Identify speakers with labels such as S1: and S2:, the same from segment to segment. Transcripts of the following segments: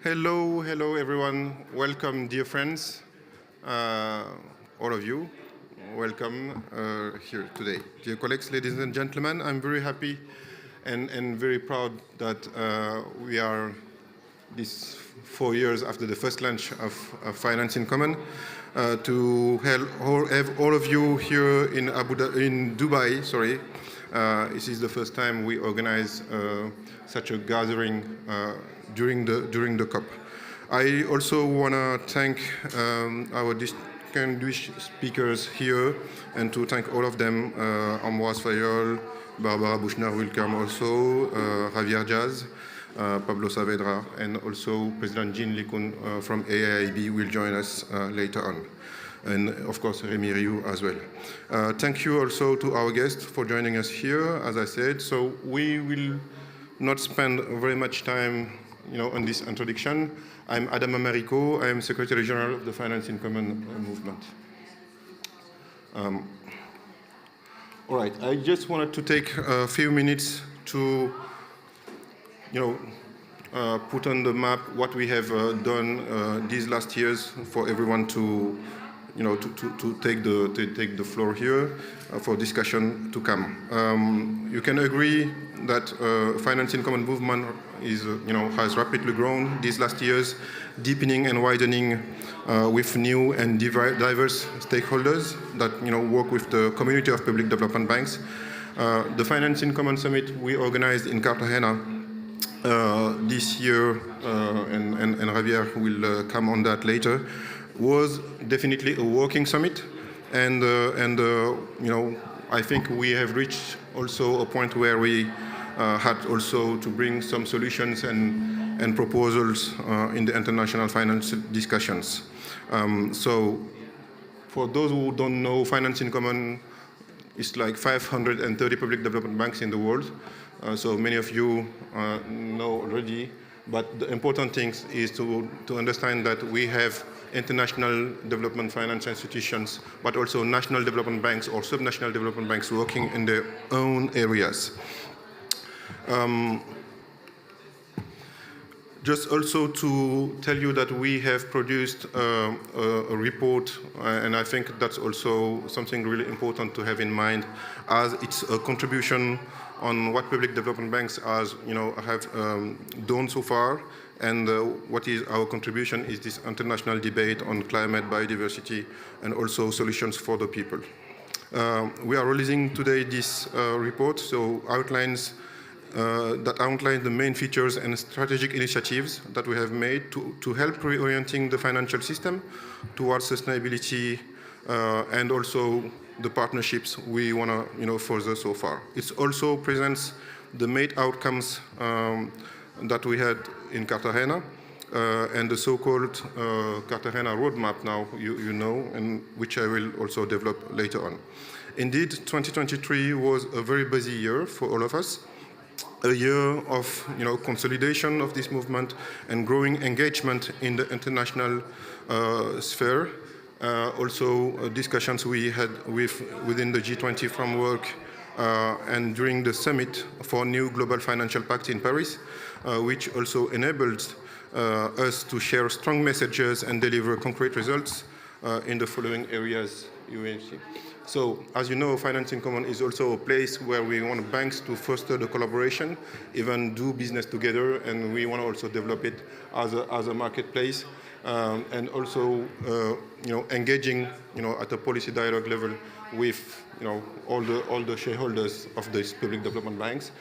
S1: Hello everyone. Welcome, dear friends, all of you. Welcome here today. Dear colleagues, ladies and gentlemen, I'm very happy and very proud that we are these 4 years after the first launch of Finance in Common to have all of you here in Dubai. Sorry, this is the first time we organize such a gathering during the COP. I also want to thank our distinguished speakers here and to thank all of them, Ambroise Fayol, Barbara Buchner will come also, Javier Jazz, Pablo Saavedra, and also President Jean Likun from AIIB will join us later on. And of course, Rémi Rioux as well. Thank you also to our guests for joining us here, as I said. So we will not spend very much time on this introduction. I'm Adam Amarico. I'm Secretary General of the Finance in Common movement. All right, I just wanted to take a few minutes to put on the map what we have done these last years for everyone to take the floor here for discussion to come. You can agree that Finance in Common movement is, has rapidly grown these last years, deepening and widening with new and diverse stakeholders that work with the community of public development banks. The Finance in Common Summit we organized in Cartagena this year, and Javier will come on that later, was definitely a working summit, and I think we have reached also a point where we had also to bring some solutions and proposals in the international finance discussions. So for those who don't know, Finance in Common is like 530 public development banks in the world. So many of you know already, but the important thing is to understand that we have international development finance institutions, but also national development banks or subnational development banks working in their own areas. Just also to tell you that we have produced a report, and I think that's also something really important to have in mind, as it's a contribution on what public development banks have done so far, and what is our contribution is this international debate on climate, biodiversity, and also solutions for the people. We are releasing today this report, so outlines the main features and strategic initiatives that we have made to help reorienting the financial system towards sustainability and also the partnerships we want to further so far. It also presents the main outcomes that we had in Cartagena and the so-called Cartagena roadmap now you know, and which I will also develop later on. Indeed, 2023 was a very busy year for all of us. A year of consolidation of this movement and growing engagement in the international sphere. Also discussions we had within the G20 framework and during the summit for new global financial pact in Paris, which also enabled us to share strong messages and deliver concrete results in the following areas you will see. So, as you know, Finance in Common is also a place where we want banks to foster the collaboration, even do business together, and we want to also develop it as a marketplace, and also, engaging, at a policy dialogue level with, all the shareholders of these public development banks.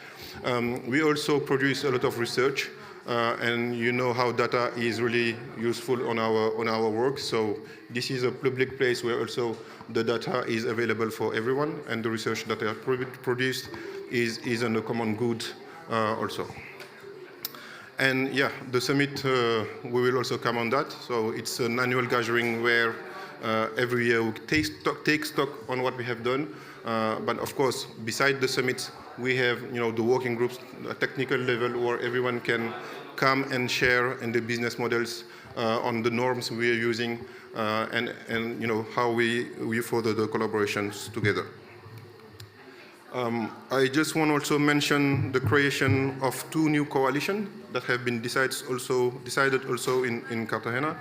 S1: We also produce a lot of research. And you know how data is really useful on our work. So this is a public place where also the data is available for everyone, and the research that are produced is on a common good also. And yeah, the summit, we will also come on that. So it's an annual gathering where every year we take stock on what we have done. But of course, beside the summit, we have the working groups, a technical level where everyone can come and share in the business models on the norms we are using and how we further the collaborations together. I just want to also mention the creation of 2 new coalitions that have been decided also in Cartagena.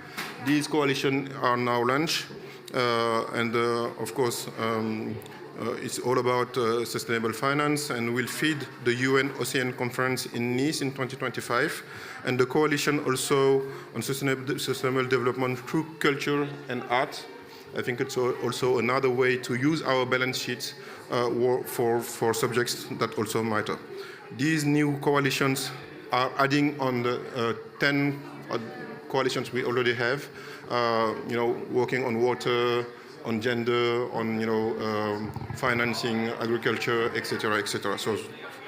S1: These coalitions are now launched, and of course, it's all about sustainable finance and will feed the UN Ocean Conference in Nice in 2025, and the coalition also on sustainable development through culture and art. I think it's also another way to use our balance sheets for subjects that also matter. These new coalitions are adding on the 10 coalitions we already have, working on water, on gender, on financing, agriculture, etc., etc. So,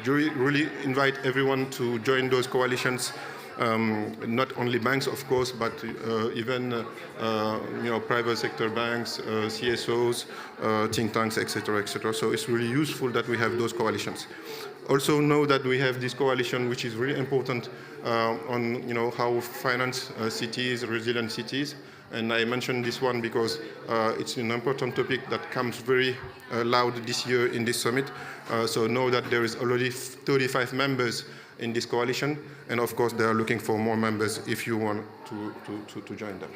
S1: really invite everyone to join those coalitions. Not only banks, of course, but even private sector banks, CSOs, think tanks, etc., etc. So it's really useful that we have those coalitions. Also know that we have this coalition, which is really important on how finance cities, resilient cities. And I mentioned this one because it's an important topic that comes very loud this year in this summit. So know that there is already 35 members in this coalition, and of course they are looking for more members if you want to join them.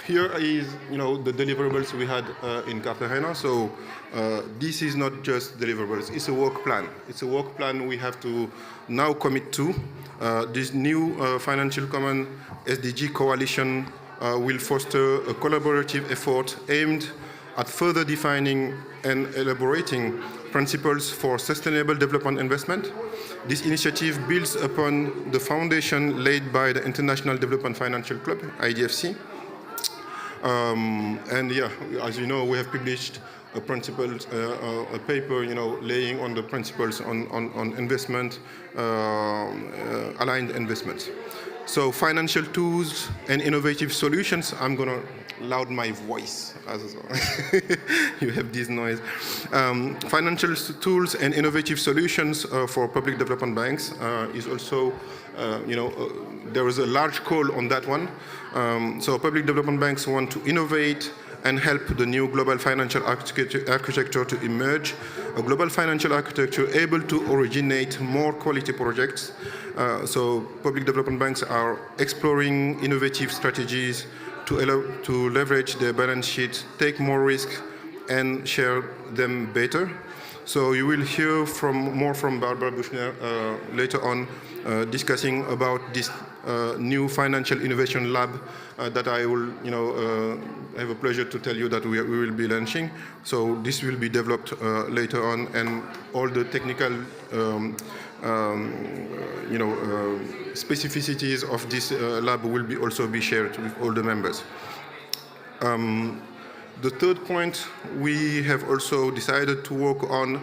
S1: Here is the deliverables we had in Cartagena. So this is not just deliverables, it's a work plan. It's a work plan we have to now commit to. This new financial common SDG coalition will foster a collaborative effort aimed at further defining and elaborating principles for sustainable development investment. This initiative builds upon the foundation laid by the International Development Financial Club, IDFC. And yeah, as you know, we have published a paper, laying on the principles on investment, aligned investments. So financial tools and innovative solutions. I'm gonna loud my voice as you have this noise. Financial tools and innovative solutions for public development banks is also, there is a large call on that one. So public development banks want to innovate and help the new global financial architecture to emerge, a global financial architecture able to originate more quality projects. So public development banks are exploring innovative strategies to leverage their balance sheet, take more risk, and share them better. So you will hear more from Barbara Buchner later on, discussing about this new financial innovation lab that I will, have a pleasure to tell you that we will be launching. So this will be developed later on, and all the technical, specificities of this lab will also be shared with all the members. The third point we have also decided to work on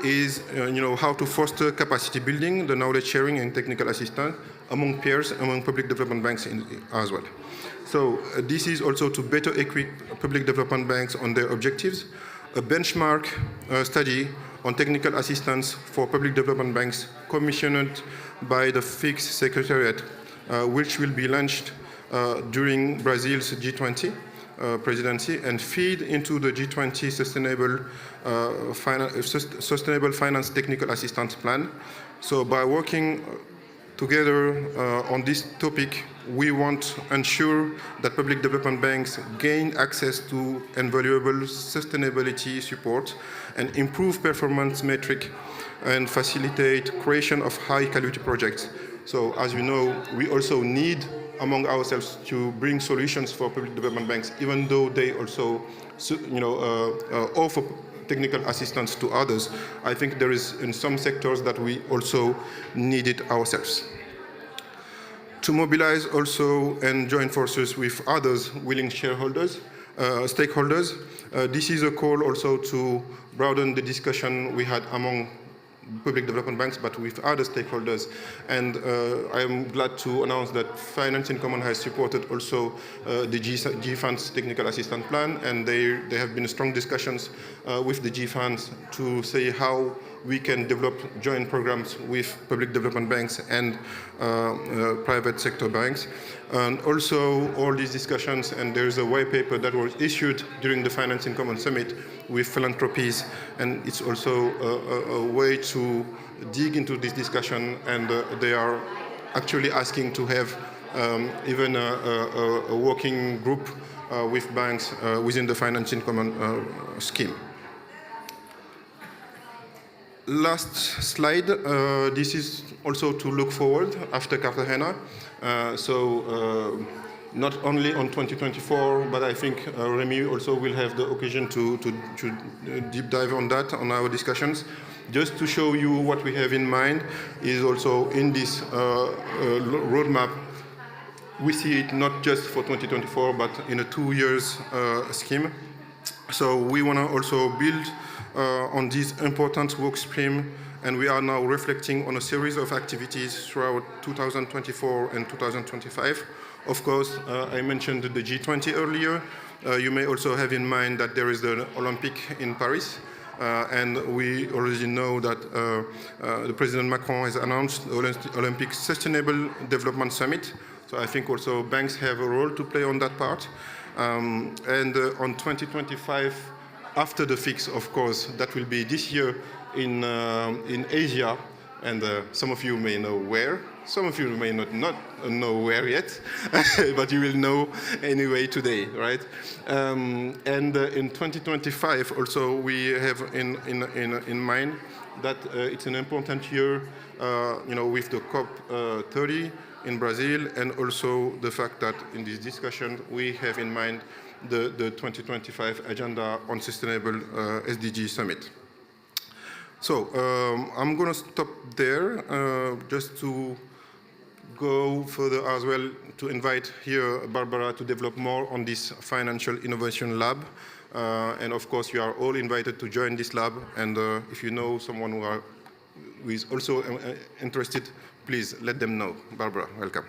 S1: is, how to foster capacity building, the knowledge sharing and technical assistance among peers, among public development banks as well. So this is also to better equip public development banks on their objectives. A benchmark study on technical assistance for public development banks commissioned by the FIX Secretariat, which will be launched during Brazil's G20 presidency and feed into the G20 Sustainable Finance Technical Assistance Plan. So by working together on this topic, we want to ensure that public development banks gain access to invaluable sustainability support and improve performance metrics and facilitate creation of high-quality projects. So as you know, we also need among ourselves to bring solutions for public development banks, even though they also, offer technical assistance to others. I think there is in some sectors that we also need it ourselves. To mobilize also and join forces with others willing stakeholders. This is a call also to broaden the discussion we had among public development banks, but with other stakeholders. And I am glad to announce that Finance in Common has supported also the G-Funds Technical Assistance Plan, and there have been strong discussions with the G-Funds to say how we can develop joint programs with public development banks and private sector banks. And also all these discussions, and there's a white paper that was issued during the Finance in Common Summit with philanthropies, and it's also a way to dig into this discussion, and they are actually asking to have even a working group with banks within the Finance in Common scheme. Last slide, this is also to look forward after Cartagena. Not only on 2024, but I think Remy also will have the occasion to deep dive on that, on our discussions. Just to show you what we have in mind is also in this roadmap. We see it not just for 2024, but in a 2 years scheme. So we want to also build on this important work stream, and we are now reflecting on a series of activities throughout 2024 and 2025. Of course, I mentioned the G20 earlier. You may also have in mind that there is the Olympic in Paris, and we already know that the President Macron has announced the Olympic Sustainable Development Summit. So I think also banks have a role to play on that part. On 2025, after the fix, of course, that will be this year in Asia, and some of you may know where. Some of you may not know where yet, but you will know anyway today, right? In 2025, also we have in mind that it's an important year, with the COP30 in Brazil, and also the fact that in this discussion we have in mind the 2025 agenda on sustainable SDG summit. So I'm going to stop there just to go further as well, to invite here Barbara to develop more on this financial innovation lab. And of course, you are all invited to join this lab. And if you know someone who is also interested, please let them know. Barbara, welcome.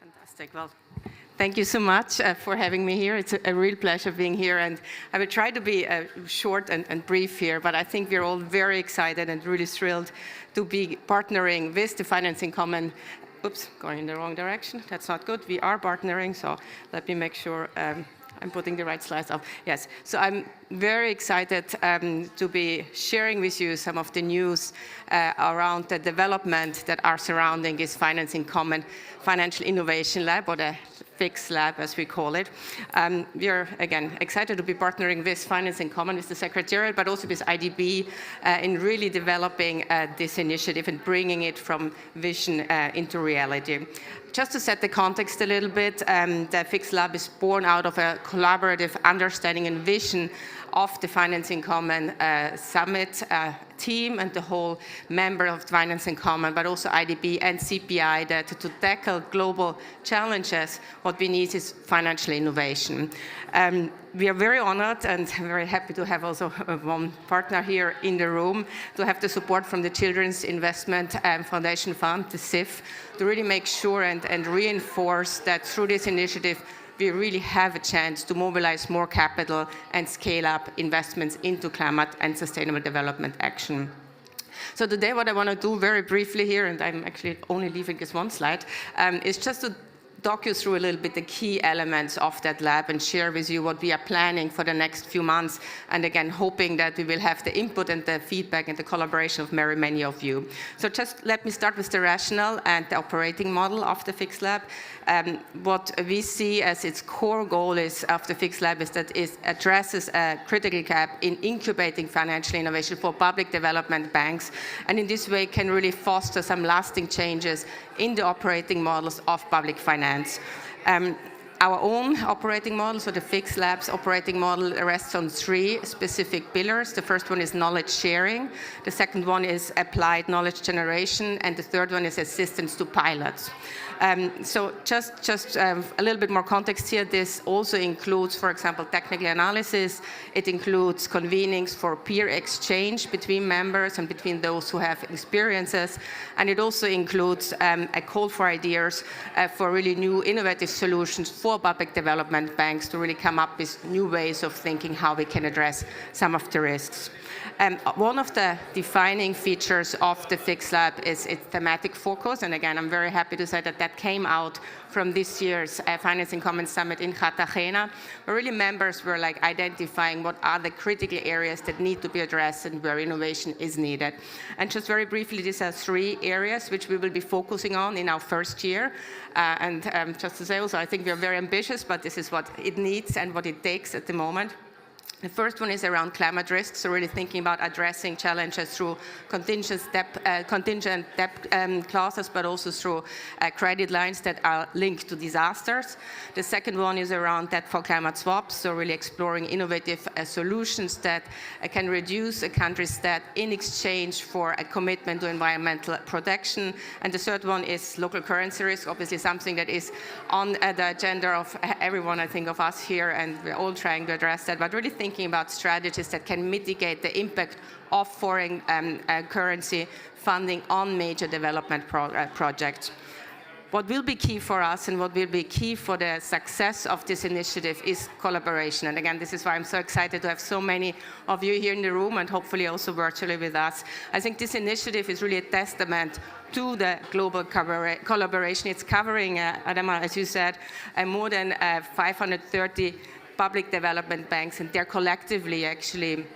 S2: Fantastic. Well, thank you so much for having me here. It's a real pleasure being here, and I will try to be short and brief here, but I think we're all very excited and really thrilled to be partnering with the Finance in Common. Oops, going in the wrong direction. That's not good. We are partnering, so let me make sure I'm putting the right slides up. Yes, so I'm very excited to be sharing with you some of the news around the development that are surrounding this Finance in Common Financial Innovation Lab, or the FIX Lab, as we call it. We are, again, excited to be partnering with Finance in Common, with the Secretariat, but also with IDB in really developing this initiative and bringing it from vision into reality. Just to set the context a little bit, the FIX Lab is born out of a collaborative understanding and vision of the Finance in Common Summit team and the whole member of Finance in Common, but also IDB and CPI, that to tackle global challenges, what we need is financial innovation. We are very honored and very happy to have also one partner here in the room, to have the support from the Children's Investment Foundation Fund, the CIF, to really make sure and reinforce that through this initiative, we really have a chance to mobilize more capital and scale up investments into climate and sustainable development action. So today what I want to do very briefly here, and I'm actually only leaving this one slide, is just to talk you through a little bit the key elements of that lab and share with you what we are planning for the next few months, and again hoping that we will have the input and the feedback and the collaboration of very many of you. So just let me start with the rationale and the operating model of the FIX Lab. What we see as its core goal is of the FIX Lab is that it addresses a critical gap in incubating financial innovation for public development banks, and in this way can really foster some lasting changes in the operating models of public finance. Our own operating model, so the Fix Labs operating model, rests on 3 specific pillars. The first one is knowledge sharing, the second one is applied knowledge generation, and the third one is assistance to pilots. So just a little bit more context here. This also includes, for example, technical analysis. It includes convenings for peer exchange between members and between those who have experiences. And it also includes a call for ideas for really new innovative solutions for public development banks to really come up with new ways of thinking how we can address some of the risks. One of the defining features of the Fix Lab is its thematic focus. And again, I'm very happy to say that that came out from this year's Financing Commons Summit in Cartagena, where really members were like identifying what are the critical areas that need to be addressed and where innovation is needed. And just very briefly, these are 3 areas which we will be focusing on in our first year. Just to say also, I think we are very ambitious, but this is what it needs and what it takes at the moment. The first one is around climate risks, so really thinking about addressing challenges through contingent debt clauses, but also through credit lines that are linked to disasters. The second one is around debt for climate swaps, so really exploring innovative solutions that can reduce a country's debt in exchange for a commitment to environmental protection. And the third one is local currency risk, obviously something that is on the agenda of everyone, I think, of us here, and we're all trying to address that, but really thinking about strategies that can mitigate the impact of foreign currency funding on major development projects. What will be key for us and what will be key for the success of this initiative is collaboration. And again, this is why I'm so excited to have so many of you here in the room and hopefully also virtually with us. I think this initiative is really a testament to the global collaboration. It's covering, Adama, as you said, more than 530 public development banks, and they're collectively actually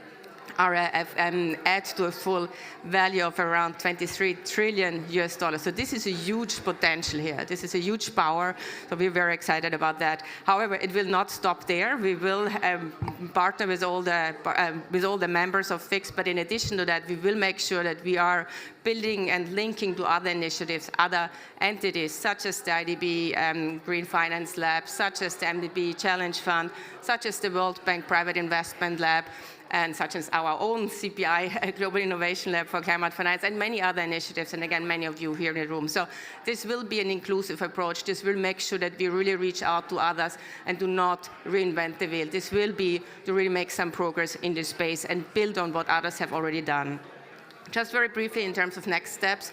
S2: add to a full value of around 23 trillion US dollars. So this is a huge potential here. This is a huge power. So we're very excited about that. However, it will not stop there. We will partner with all the members of Fix, but in addition to that, we will make sure that we are building and linking to other initiatives, other entities, such as the IDB Green Finance Lab, such as the MDB Challenge Fund, such as the World Bank Private Investment Lab, and such as our own CPI, Global Innovation Lab for Climate Finance, and many other initiatives, and again, many of you here in the room. So this will be an inclusive approach. This will make sure that we really reach out to others and do not reinvent the wheel. This will be to really make some progress in this space and build on what others have already done. Just very briefly, in terms of next steps,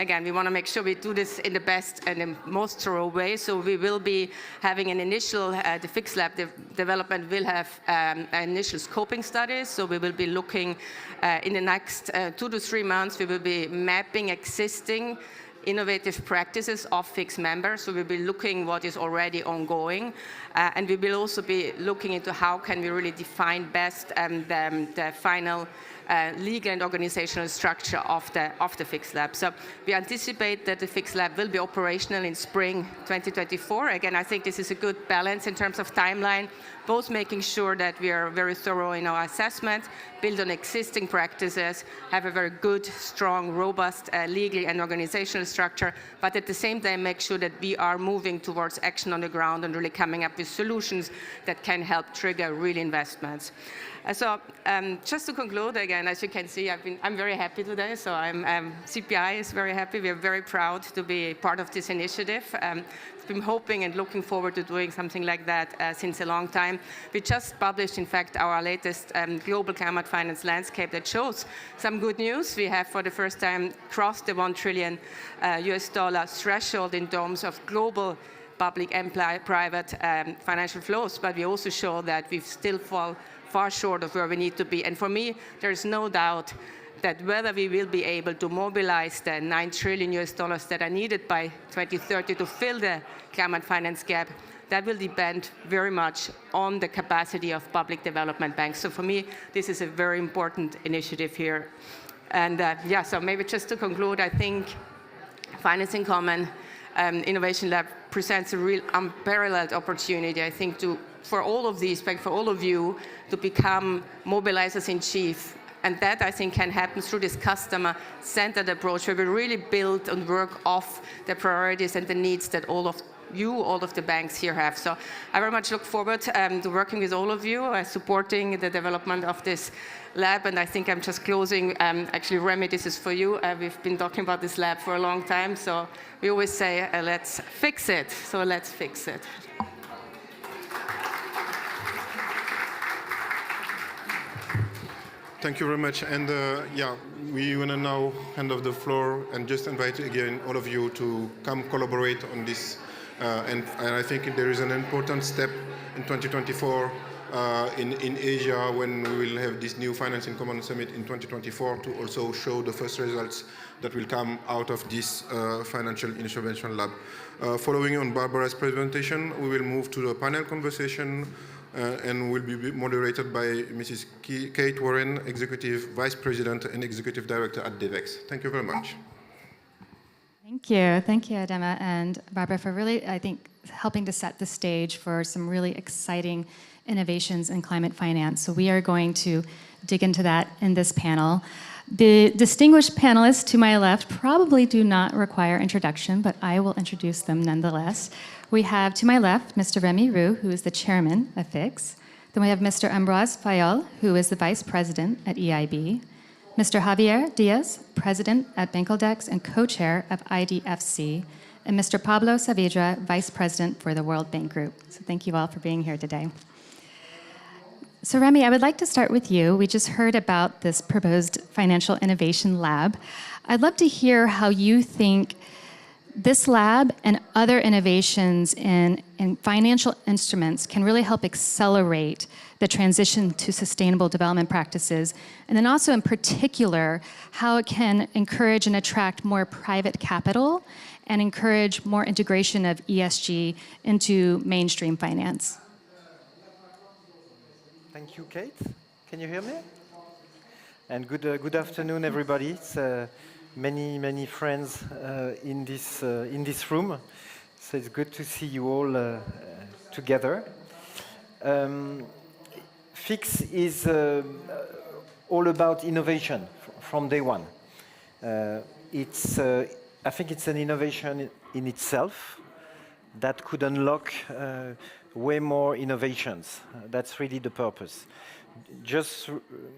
S2: again, we want to make sure we do this in the best and the most thorough way. So we will be having an initial, the Fix Lab development will have initial scoping studies. So we will be looking in the next 2 to 3 months, we will be mapping existing innovative practices of Fix members. So we'll be looking what is already ongoing. And we will also be looking into how can we really define best the final legal and organizational structure of the Fix Lab. So we anticipate that the Fix Lab will be operational in spring 2024. Again, I think this is a good balance in terms of timeline, both making sure that we are very thorough in our assessment, build on existing practices, have a very good, strong, robust legal and organizational structure, but at the same time make sure that we are moving towards action on the ground and really coming up with solutions that can help trigger real investments. So just to conclude, again, as you can see, I'm very happy today. So CPI is very happy. We are very proud to be part of this initiative. We've been hoping and looking forward to doing something like that since a long time. We just published, in fact, our latest global climate finance landscape that shows some good news. We have, for the first time, crossed the $1 trillion US dollar threshold in terms of global public and private financial flows, but we also show that we still fall far short of where we need to be. And for me, there is no doubt that whether we will be able to mobilize the $9 trillion US dollars that are needed by 2030 to fill the climate finance gap, that will depend very much on the capacity of public development banks. So for me, this is a very important initiative here. And yeah, so maybe just to conclude, I think Financing Common Innovation Lab presents a real unparalleled opportunity, I think, for all of these, for all of you, to become mobilizers in chief. And that, I think, can happen through this customer-centered approach, where we really build and work off the priorities and the needs that all of all of the banks here have. So I very much look forward to working with all of you, supporting the development of this lab. And I think I'm just closing. Actually, Remy, this is for you. We've been talking about this lab for a long time. So we always say, let's fix it. So let's fix it.
S1: Thank you very much. And yeah, we want to now hand off the floor and just invite again all of you to come collaborate on this. And I think there is an important step in 2024 in Asia when we will have this new Financing Common Summit in 2024 to also show the first results that will come out of this Financial Intervention Lab. Following on Barbara's presentation, we will move to the panel conversation and will be moderated by Mrs. Kate Warren, Executive Vice President and Executive Director at DEVEX. Thank you very much.
S3: Thank you, Adama and Barbara, for really, I think, helping to set the stage for some really exciting innovations in climate finance. So we are going to dig into that in this panel. The distinguished panelists to my left probably do not require introduction, but I will introduce them nonetheless. We have to my left Mr. Remy Roux, who is the chairman of FIX. Then we have Mr. Ambroise Fayol, who is the vice president at EIB. Mr. Javier Diaz, president at Bancoldex and co-chair of IDFC. And Mr. Pablo Saavedra, vice president for the World Bank Group. So thank you all for being here today. So Remy, I would like to start with you. We just heard about this proposed Financial Innovation Lab. I'd love to hear how you think this lab and other innovations in financial instruments can really help accelerate the transition to sustainable development practices, and then also in particular, how it can encourage and attract more private capital and encourage more integration of ESG into mainstream finance.
S4: Thank you, Kate. Can you hear me? And good afternoon, everybody. It's many friends in this room, so it's good to see you all together. FIX is all about innovation from day one. I think it's an innovation in itself that could unlock way more innovations. That's really the purpose. Just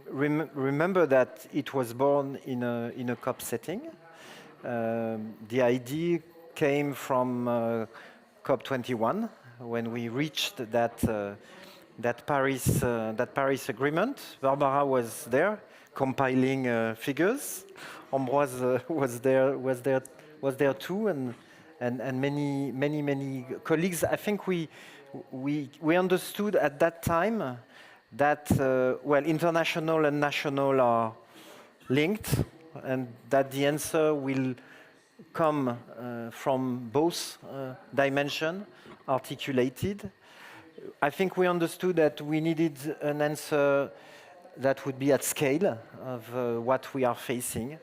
S4: remember that it was born in a COP setting. The idea came from COP28 when we reached that Paris agreement. Barbara was there compiling figures. Ambroise was there too, and many colleagues. I think we understood at that time that well, international and national are linked, and that the answer will come from both dimensions articulated. I think we understood that we needed an answer that would be at scale of what we are facing,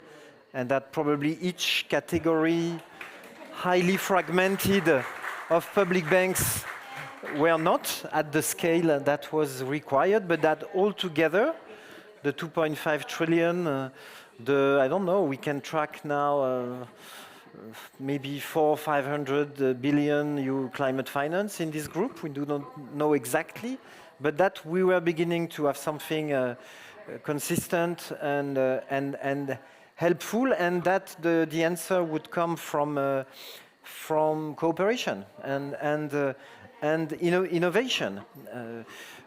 S4: and that probably each category, highly fragmented, of public banks were not at the scale that was required, but that altogether, the 2.5 trillion, I don't know, we can track now maybe 400 or 500 billion climate finance in this group. We do not know exactly, but that we were beginning to have something consistent and helpful, and that the answer would come from cooperation and innovation,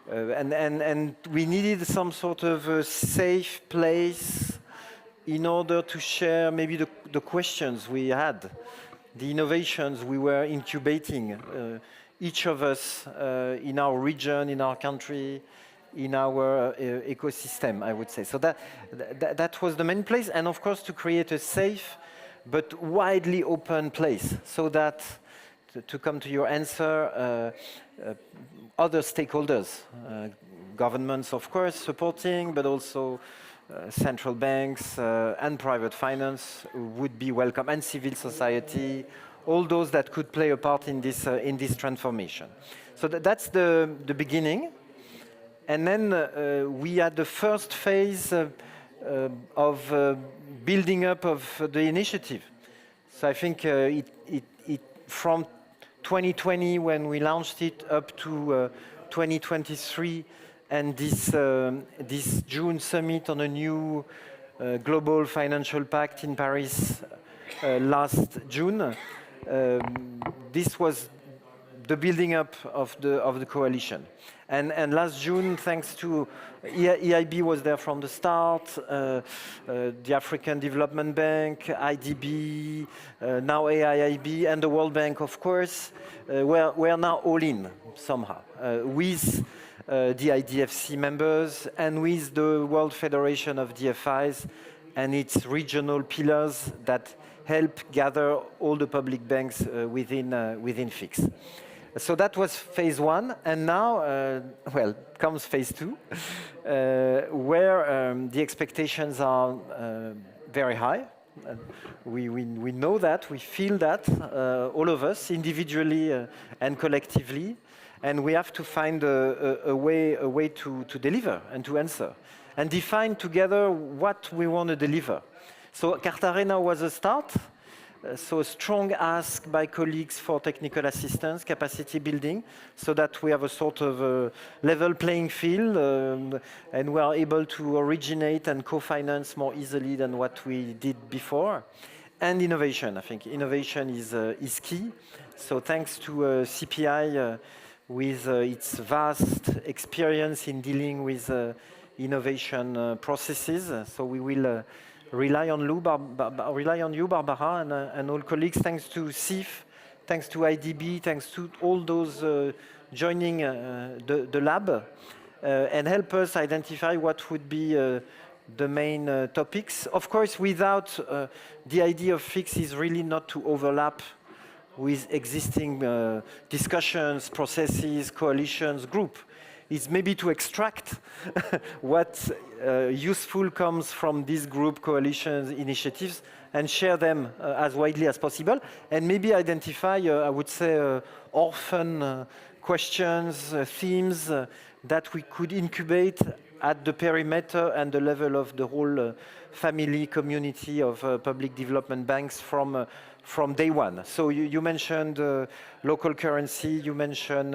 S4: and we needed some sort of a safe place in order to share maybe the questions we had, the innovations we were incubating, each of us in our region, in our country, in our ecosystem, I would say. So that was the main place, and of course to create a safe but widely open place, so that, to come to your answer, other stakeholders, governments of course supporting, but also central banks and private finance would be welcome, and civil society, all those that could play a part in this transformation. So that's the beginning. And then we had the first phase of building up of the initiative. So I think from 2020 when we launched it up to 2023, and this June summit on a new global financial pact in Paris last June. This was the building up of the coalition. And last June, thanks to EIB was there from the start, the African Development Bank, IDB, now AIIB, and the World Bank, of course, we're now all in somehow with the IDFC members and with the World Federation of DFIs and its regional pillars that help gather all the public banks within FIX. So that was phase one, and now, well, comes phase two, where the expectations are very high. We know that, we feel that, all of us, individually and collectively, and we have to find a way to deliver and to answer, and define together what we want to deliver. So Cartagena was a start. So a strong ask by colleagues for technical assistance, capacity building, so that we have a sort of level playing field and we are able to originate and co-finance more easily than what we did before. And innovation, I think innovation is key. So thanks to CPI with its vast experience in dealing with innovation processes, so we will rely on you, Barbara, and all colleagues, thanks to CIF, thanks to IDB, thanks to all those joining the lab, and help us identify what would be the main topics. Of course, without the idea of FIX is really not to overlap with existing discussions, processes, coalitions, group. Is maybe to extract what useful comes from these group coalitions initiatives and share them as widely as possible, and maybe identify, I would say, orphan questions, themes that we could incubate at the perimeter and the level of the whole family community of public development banks from day one. So you mentioned local currency, you mentioned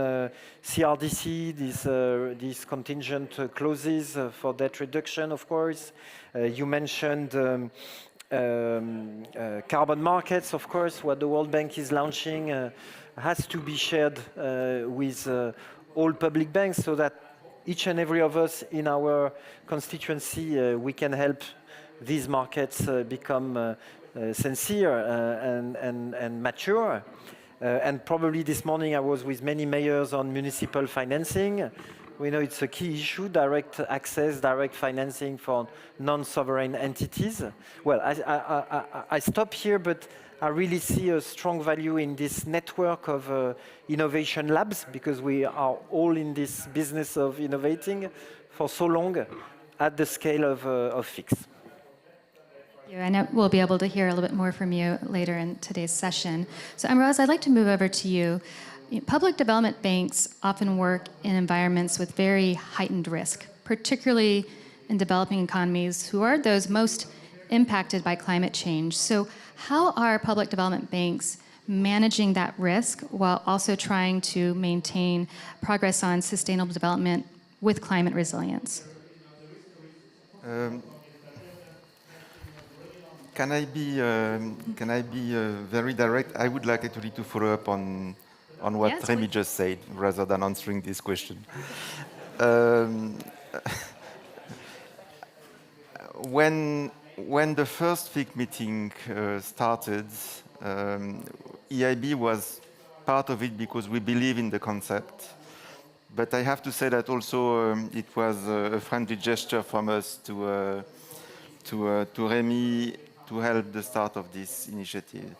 S4: CRDC, these contingent clauses for debt reduction, of course. You mentioned carbon markets, of course. What the World Bank is launching has to be shared with all public banks so that each and every of us in our constituency, we can help these markets become sincere and mature. And probably this morning I was with many mayors on municipal financing. We know it's a key issue, direct access, direct financing for non-sovereign entities. Well, I stop here, but I really see a strong value in this network of innovation labs, because we are all in this business of innovating for so long at the scale of FIX.
S3: I know we'll be able to hear a little bit more from you later in today's session. So Ambroise, I'd like to move over to you. Public development banks often work in environments with very heightened risk, particularly in developing economies who are those most impacted by climate change. So how are public development banks managing that risk while also trying to maintain progress on sustainable development with climate resilience?
S5: Can I be very direct? I would like actually to follow up on what
S3: yes,
S5: Rémi just said, rather than answering this question. When the first FIC meeting started, EIB was part of it because we believe in the concept. But I have to say that also it was a friendly gesture from us to Rémi to help the start of this initiative.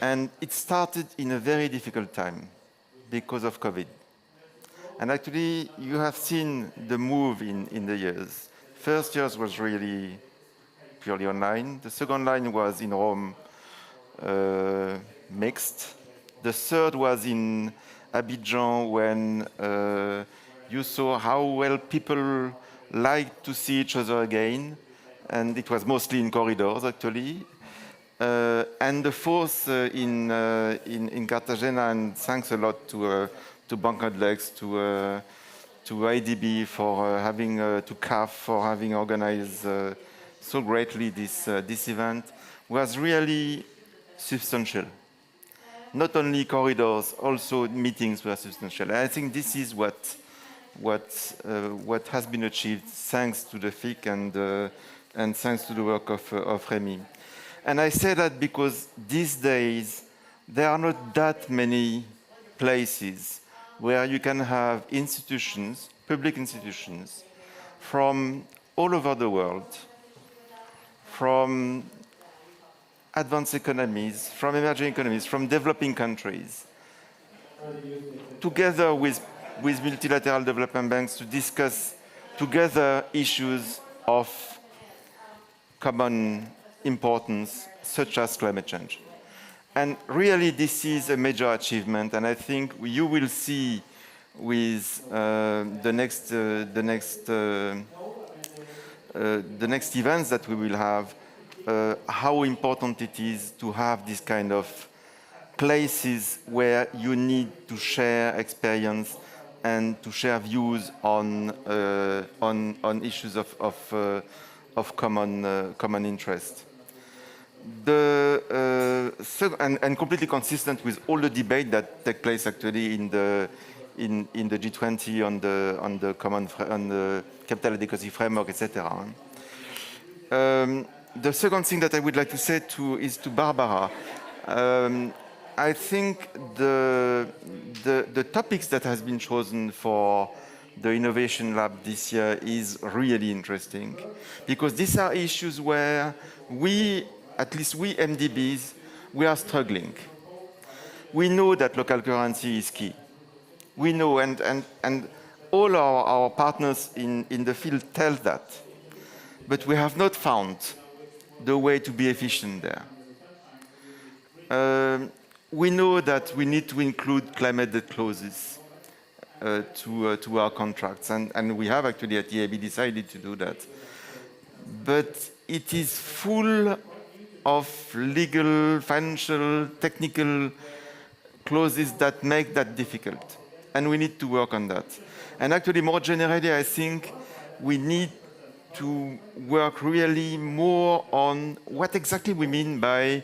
S5: And it started in a very difficult time because of COVID. And actually, you have seen the move in the years. First years was really purely online. The second line was in Rome, mixed. The third was in Abidjan, when you saw how well people liked to see each other again. And it was mostly in corridors, actually. And the fourth in Cartagena, and thanks a lot to Bancadlex, to IDB for having, to CAF for having organized so greatly this event, was really substantial. Not only corridors, also meetings were substantial. And I think this is what has been achieved thanks to the FIC and thanks to the work of Remy. And I say that because these days there are not that many places where you can have institutions, public institutions, from all over the world, from advanced economies, from emerging economies, from developing countries, together with multilateral development banks to discuss together issues of common importance, such as climate change. And really, this is a major achievement, and I think you will see with the next events that we will have how important it is to have this kind of places where you need to share experience and to share views on issues of common interest. And completely consistent with all the debate that take place actually in the G20 on the capital adequacy framework, etc. The second thing that I would like to say is to Barbara. I think the topics that has been chosen for the Innovation Lab this year is really interesting, because these are issues where at least we MDBs, we are struggling. We know that local currency is key. We know, and all our partners in the field tell that. But we have not found the way to be efficient there. We know that we need to include climate debt clauses to our contracts, and we have actually at EIB decided to do that. But it is full of legal, financial, technical clauses that make that difficult, and we need to work on that. And actually, more generally, I think we need to work really more on what exactly we mean by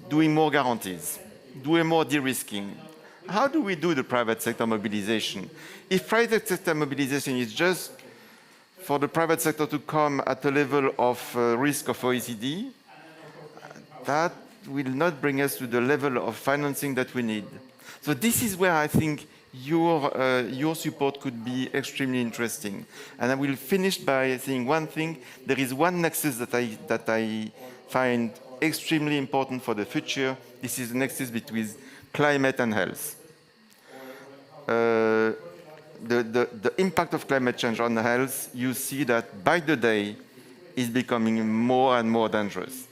S5: doing more guarantees, doing more de-risking. How do we do the private sector mobilization? If private sector mobilization is just for the private sector to come at a level of risk of OECD, that will not bring us to the level of financing that we need. So this is where I think your support could be extremely interesting. And I will finish by saying one thing. There is one nexus that I find extremely important for the future. This is the nexus between climate and health. The impact of climate change on health, you see that by the day is becoming more and more dangerous.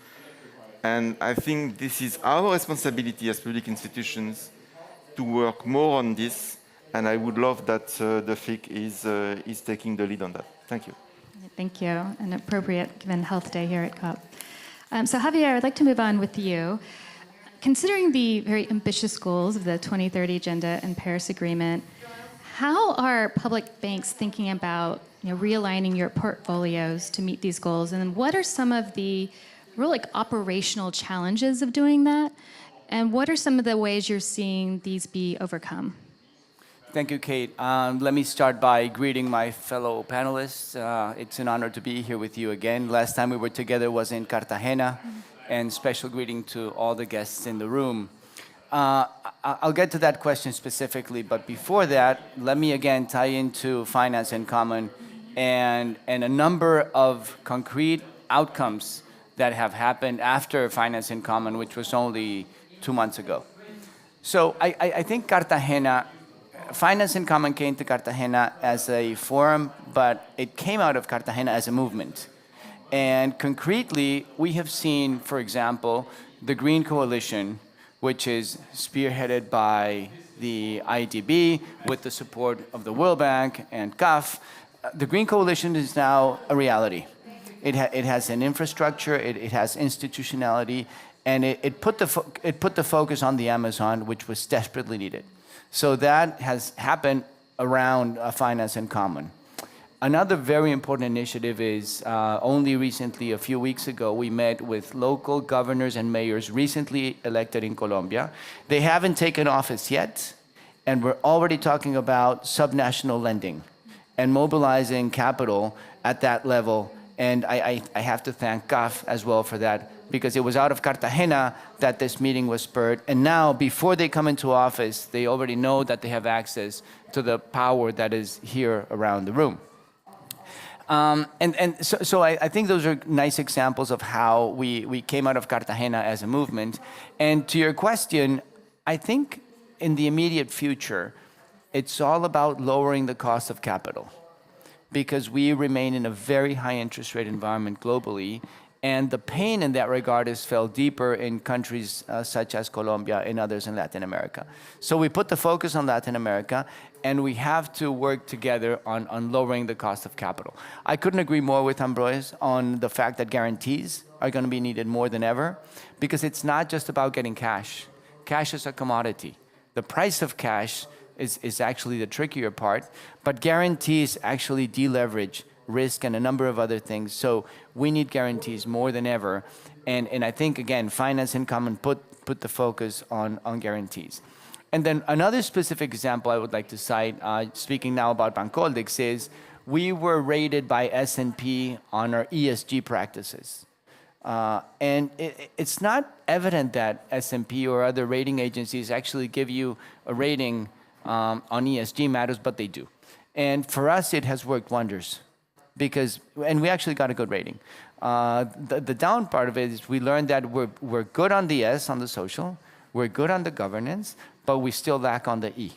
S5: And I think this is our responsibility as public institutions to work more on this, and I would love that the FIC is taking the lead on that. Thank you.
S3: Thank you, and appropriate given Health Day here at COP. So Javier, I'd like to move on with you. Considering the very ambitious goals of the 2030 Agenda and Paris Agreement, how are public banks thinking about realigning your portfolios to meet these goals, and what are some of the real operational challenges of doing that? And what are some of the ways you're seeing these be overcome?
S6: Thank you, Kate. Let me start by greeting my fellow panelists. It's an honor to be here with you again. Last time we were together was in Cartagena, and special greeting to all the guests in the room. I'll get to that question specifically, but before that, let me again tie into Finance in Common and a number of concrete outcomes that have happened after Finance in Common, which was only 2 months ago. So I think Cartagena, Finance in Common came to Cartagena as a forum, but it came out of Cartagena as a movement. And concretely, we have seen, for example, the Green Coalition, which is spearheaded by the IDB with the support of the World Bank and CAF. The Green Coalition is now a reality. It has an infrastructure, it has institutionality, And it put the focus on the Amazon, which was desperately needed. So that has happened around finance in common. Another very important initiative is only recently, a few weeks ago, we met with local governors and mayors recently elected in Colombia. They haven't taken office yet, and we're already talking about subnational lending and mobilizing capital at that level. And I have to thank CAF as well for that, because it was out of Cartagena that this meeting was spurred. And now, before they come into office, they already know that they have access to the power that is here around the room. So I think those are nice examples of how we came out of Cartagena as a movement. And to your question, I think in the immediate future, it's all about lowering the cost of capital, because we remain in a very high interest rate environment globally, and the pain in that regard is felt deeper in countries such as Colombia and others in Latin America. So we put the focus on Latin America, and we have to work together on lowering the cost of capital. I couldn't agree more with Ambroise on the fact that guarantees are going to be needed more than ever, because it's not just about getting cash. Cash is a commodity. The price of cash is actually the trickier part, but guarantees actually deleverage risk and a number of other things. So we need guarantees more than ever. And I think, again, Finance in Common put the focus on guarantees. And then another specific example I would like to cite, speaking now about Bancoldex, is we were rated by S&P on our ESG practices. And it's not evident that S&P or other rating agencies actually give you a rating on ESG matters, but they do. And for us, it has worked wonders, and we actually got a good rating. The down part of it is we learned that we're good on the S, on the social, we're good on the governance, but we still lack on the E.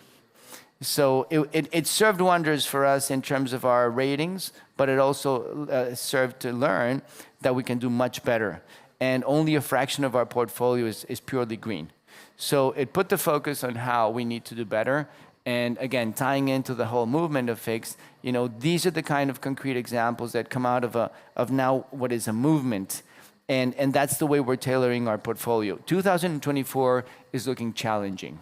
S6: So it served wonders for us in terms of our ratings, but it also served to learn that we can do much better. And only a fraction of our portfolio is purely green. So it put the focus on how we need to do better. And again, tying into the whole movement of FIX, these are the kind of concrete examples that come out of now what is a movement. And that's the way we're tailoring our portfolio. 2024 is looking challenging.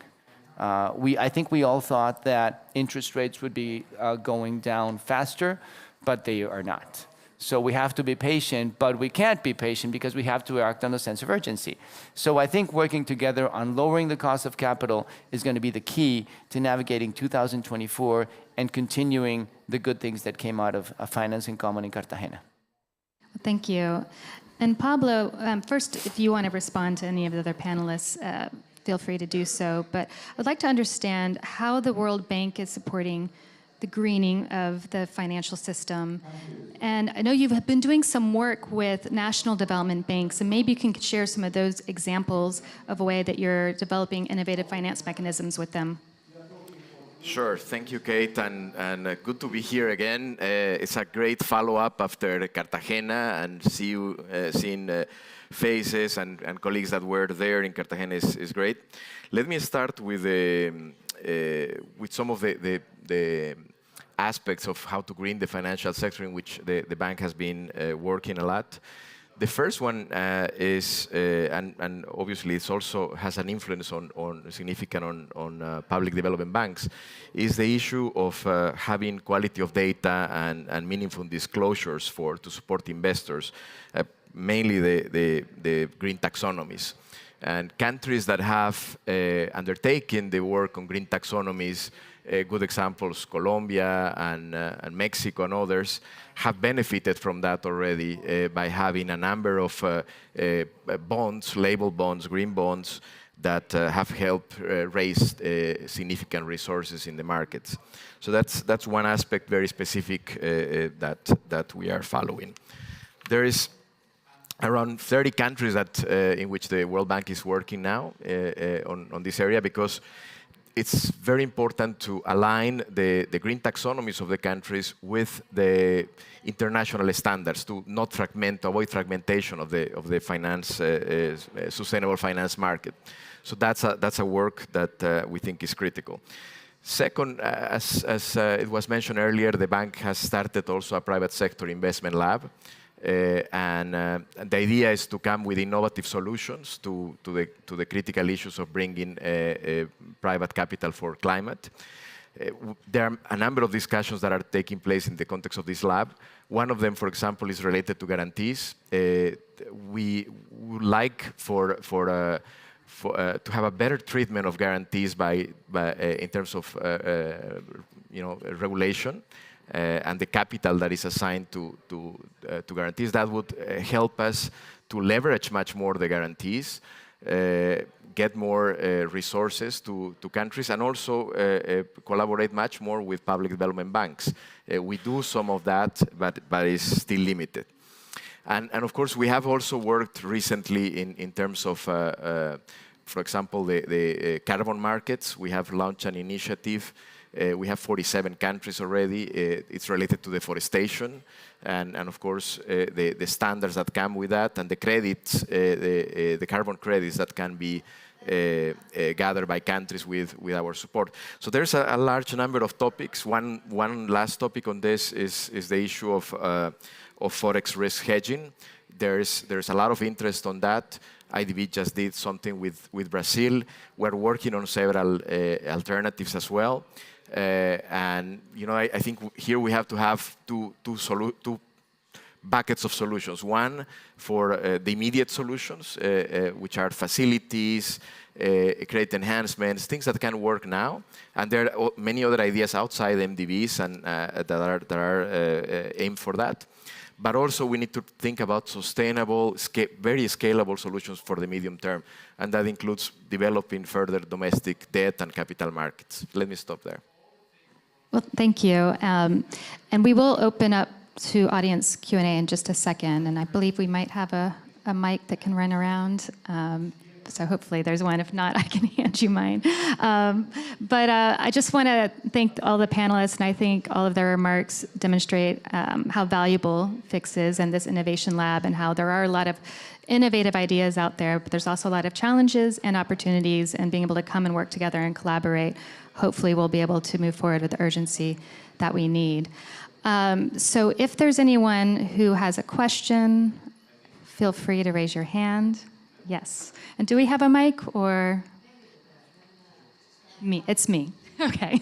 S6: I think we all thought that interest rates would be going down faster, but they are not. So we have to be patient, but we can't be patient because we have to act on a sense of urgency. So I think working together on lowering the cost of capital is going to be the key to navigating 2024 and continuing the good things that came out of Finance in Common in Cartagena.
S3: Thank you. And Pablo, first, if you want to respond to any of the other panelists, feel free to do so. But I'd like to understand how the World Bank is supporting the greening of the financial system. And I know you've been doing some work with national development banks, and maybe you can share some of those examples of a way that you're developing innovative finance mechanisms with them.
S7: Sure. Thank you, Kate, and good to be here again. It's a great follow-up after Cartagena, and seeing faces and colleagues that were there in Cartagena is great. Let me start with some of the aspects of how to green the financial sector in which the bank has been working a lot. The first one is, and obviously it also has an influence significant on public development banks, is the issue of having quality of data and meaningful disclosures to support investors, mainly the green taxonomies. And countries that have undertaken the work on green taxonomies, good examples, Colombia and Mexico and others, have benefited from that already by having a number of bonds, labeled bonds, green bonds, that have helped raise significant resources in the markets. So that's one aspect, very specific, that we are following. There is around 30 countries in which the World Bank is working now on this area, because it's very important to align the green taxonomies of the countries with the international standards to not avoid fragmentation of the finance, sustainable finance market. So that's a work that we think is critical. Second, as it was mentioned earlier, the bank has started also a private sector investment lab. And the idea is to come with innovative solutions to the critical issues of bringing private capital for climate. There are a number of discussions that are taking place in the context of this lab. One of them, for example, is related to guarantees. We would like to have a better treatment of guarantees in terms of regulation and the capital that is assigned to guarantees. That would help us to leverage much more the guarantees, get more resources to countries, and also collaborate much more with public development banks. We do some of that, but it's still limited. And of course, we have also worked recently in terms of, for example, the carbon markets. We have launched an initiative. We have 47 countries already. It's related to deforestation, and of course, the standards that come with that, and the credits, the carbon credits that can be gathered by countries with our support. So there's a large number of topics. One last topic on this is the issue of forex risk hedging. There's a lot of interest on that. IDB just did something with Brazil. We're working on several alternatives as well. And I think here we have to have two buckets of solutions. One for the immediate solutions, which are facilities, credit enhancements, things that can work now. And there are many other ideas outside MDBs and that are aimed for that. But also we need to think about sustainable, very scalable solutions for the medium term. And that includes developing further domestic debt and capital markets. Let me stop there.
S3: Well, thank you. And we will open up to audience Q&A in just a second. And I believe we might have a mic that can run around. So hopefully there's one. If not, I can hand you mine. But I just want to thank all the panelists, and I think all of their remarks demonstrate how valuable FIX is and this innovation lab, and how there are a lot of innovative ideas out there, but there's also a lot of challenges and opportunities, and being able to come and work together and collaborate, hopefully we'll be able to move forward with the urgency that we need. So if there's anyone who has a question, feel free to raise your hand. Yes. And do we have a mic, or me? It's me. Okay.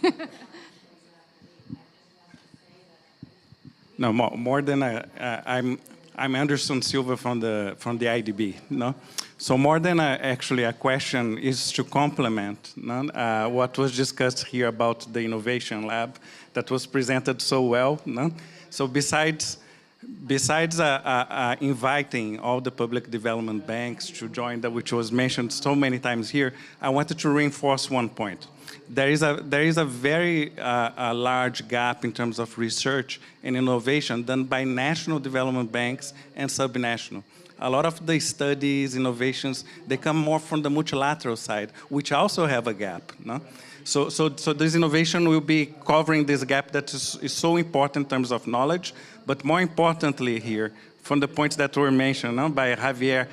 S8: No, more than I'm Anderson Silva from the IDB. No, so more than actually a question is to complement what was discussed here about the innovation lab that was presented so well. No? So besides inviting all the public development banks to join, which was mentioned so many times here, I wanted to reinforce one point. There is a very large gap in terms of research and innovation done by national development banks and subnational. A lot of the studies, innovations, they come more from the multilateral side, which also have a gap. No? So this innovation will be covering this gap that is so important in terms of knowledge, but more importantly here, from the points that were mentioned by Javier,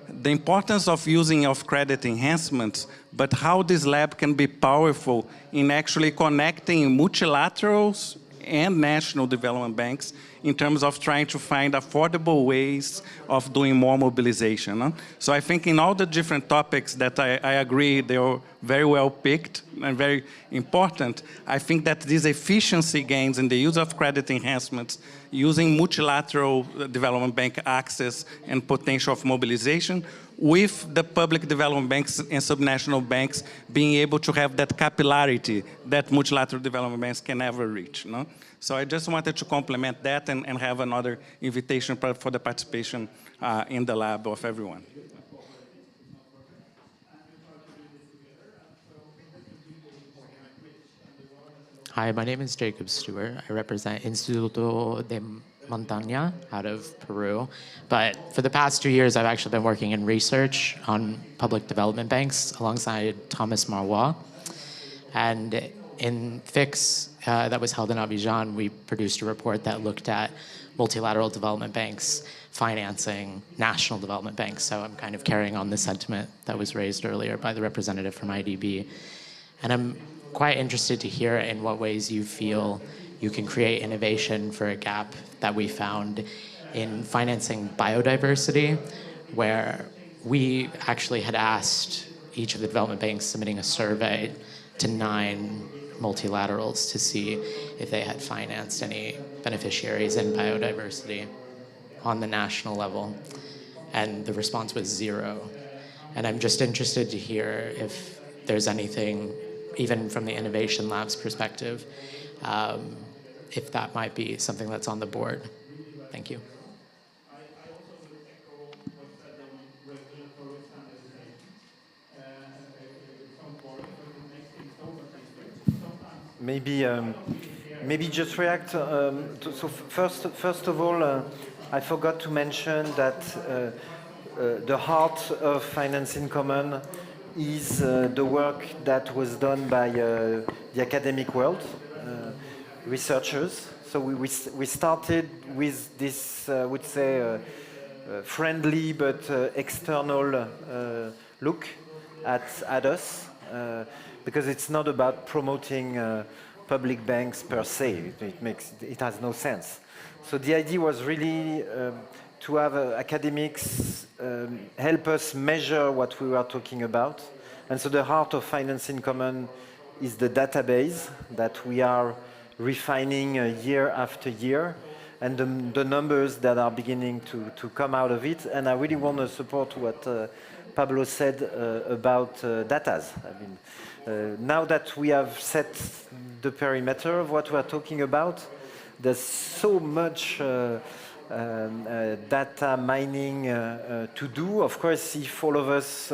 S8: the importance of using of credit enhancements, but how this lab can be powerful in actually connecting multilaterals and national development banks in terms of trying to find affordable ways of doing more mobilization. So I think in all the different topics that I agree they are very well picked and very important, I think that these efficiency gains in the use of credit enhancements, using multilateral development bank access and potential of mobilization, with the public development banks and subnational banks being able to have that capillarity that multilateral development banks can never reach. No? So I just wanted to complement that and have another invitation for the participation in the lab of everyone.
S9: Hi, my name is Jacob Stewart. I represent Instituto de Montaña out of Peru. But for the past 2 years, I've actually been working in research on public development banks alongside Thomas Marois. And in FIX that was held in Abidjan, we produced a report that looked at multilateral development banks financing national development banks. So I'm kind of carrying on the sentiment that was raised earlier by the representative from IDB. And I'm quite interested to hear in what ways you feel you can create innovation for a gap that we found in financing biodiversity, where we actually had asked each of the development banks submitting a survey to 9 multilaterals to see if they had financed any beneficiaries in biodiversity on the national level. And the response was 0. And I'm just interested to hear if there's anything, even from the Innovation Lab's perspective, if that might be something that's on the board. Thank you.
S4: Maybe just react. So first of all, I forgot to mention that the heart of Finance in Common is the work that was done by the academic world, researchers. So we started with this, I would say, friendly but external look at us. Because it's not about promoting public banks per se. It has no sense. So the idea was really to have academics help us measure what we were talking about. And so the heart of Finance in Common is the database that we are refining year after year, and the numbers that are beginning to come out of it. And I really want to support what Pablo said about datas. I mean, now that we have set the perimeter of what we're talking about, there's so much data mining to do. Of course, if all of us,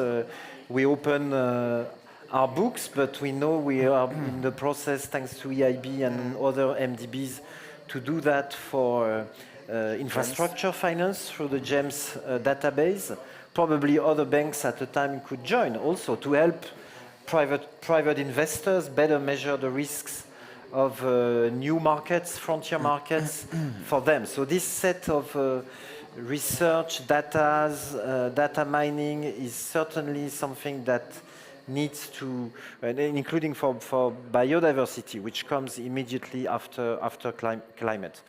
S4: we open our books, but we know we are in the process, thanks to EIB and other MDBs, to do that for infrastructure finance through the GEMS database. Probably other banks at the time could join also to help private investors better measure the risks of new markets, frontier markets for them. So this set of research, data mining is certainly something that needs to, including for biodiversity, which comes immediately after climate.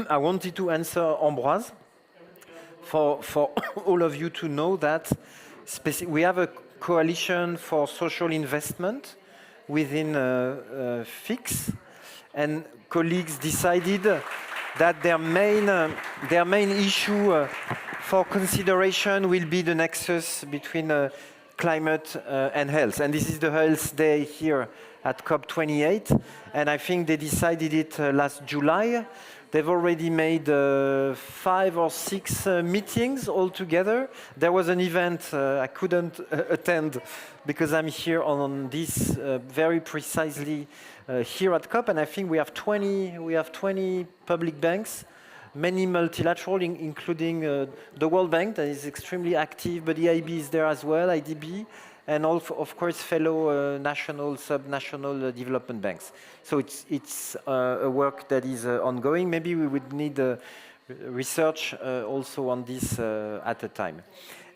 S4: I wanted to answer Ambroise for all of you to know that we have a coalition for social investment within FIX, and colleagues decided that their main issue for consideration will be the nexus between climate and health. And this is the Health Day here at COP28, and I think they decided it last July. They've already made 5 or 6 meetings altogether. There was an event I couldn't attend because I'm here on this very precisely here at COP, and I think we have 20 public banks, many multilateral, including the World Bank that is extremely active, but EIB is there as well, IDB, and of course fellow national, sub-national development banks. So it's a work that is ongoing. Maybe we would need research also on this at a time.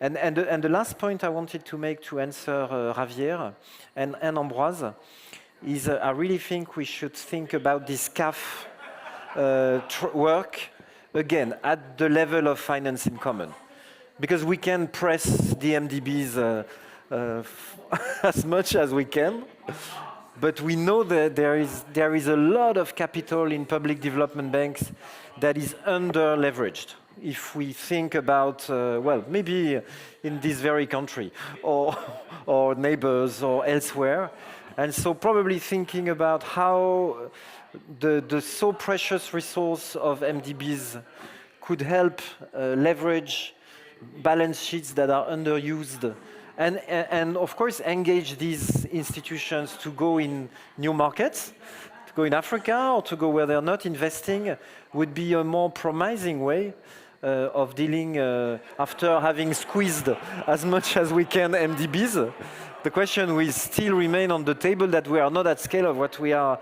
S4: And the last point I wanted to make to answer Javier and Ambroise is I really think we should think about this CAF work again at the level of Finance in Common, because we can press the MDBs as much as we can, but we know that there is a lot of capital in public development banks that is under leveraged. If we think about, well, maybe in this very country or neighbors or elsewhere, and so probably thinking about how the so precious resource of MDBs could help leverage balance sheets that are underused, and of course engage these institutions to go in new markets, to go in Africa or to go where they're not investing, would be a more promising way of dealing after having squeezed as much as we can MDBs. The question will still remain on the table that we are not at scale of what we are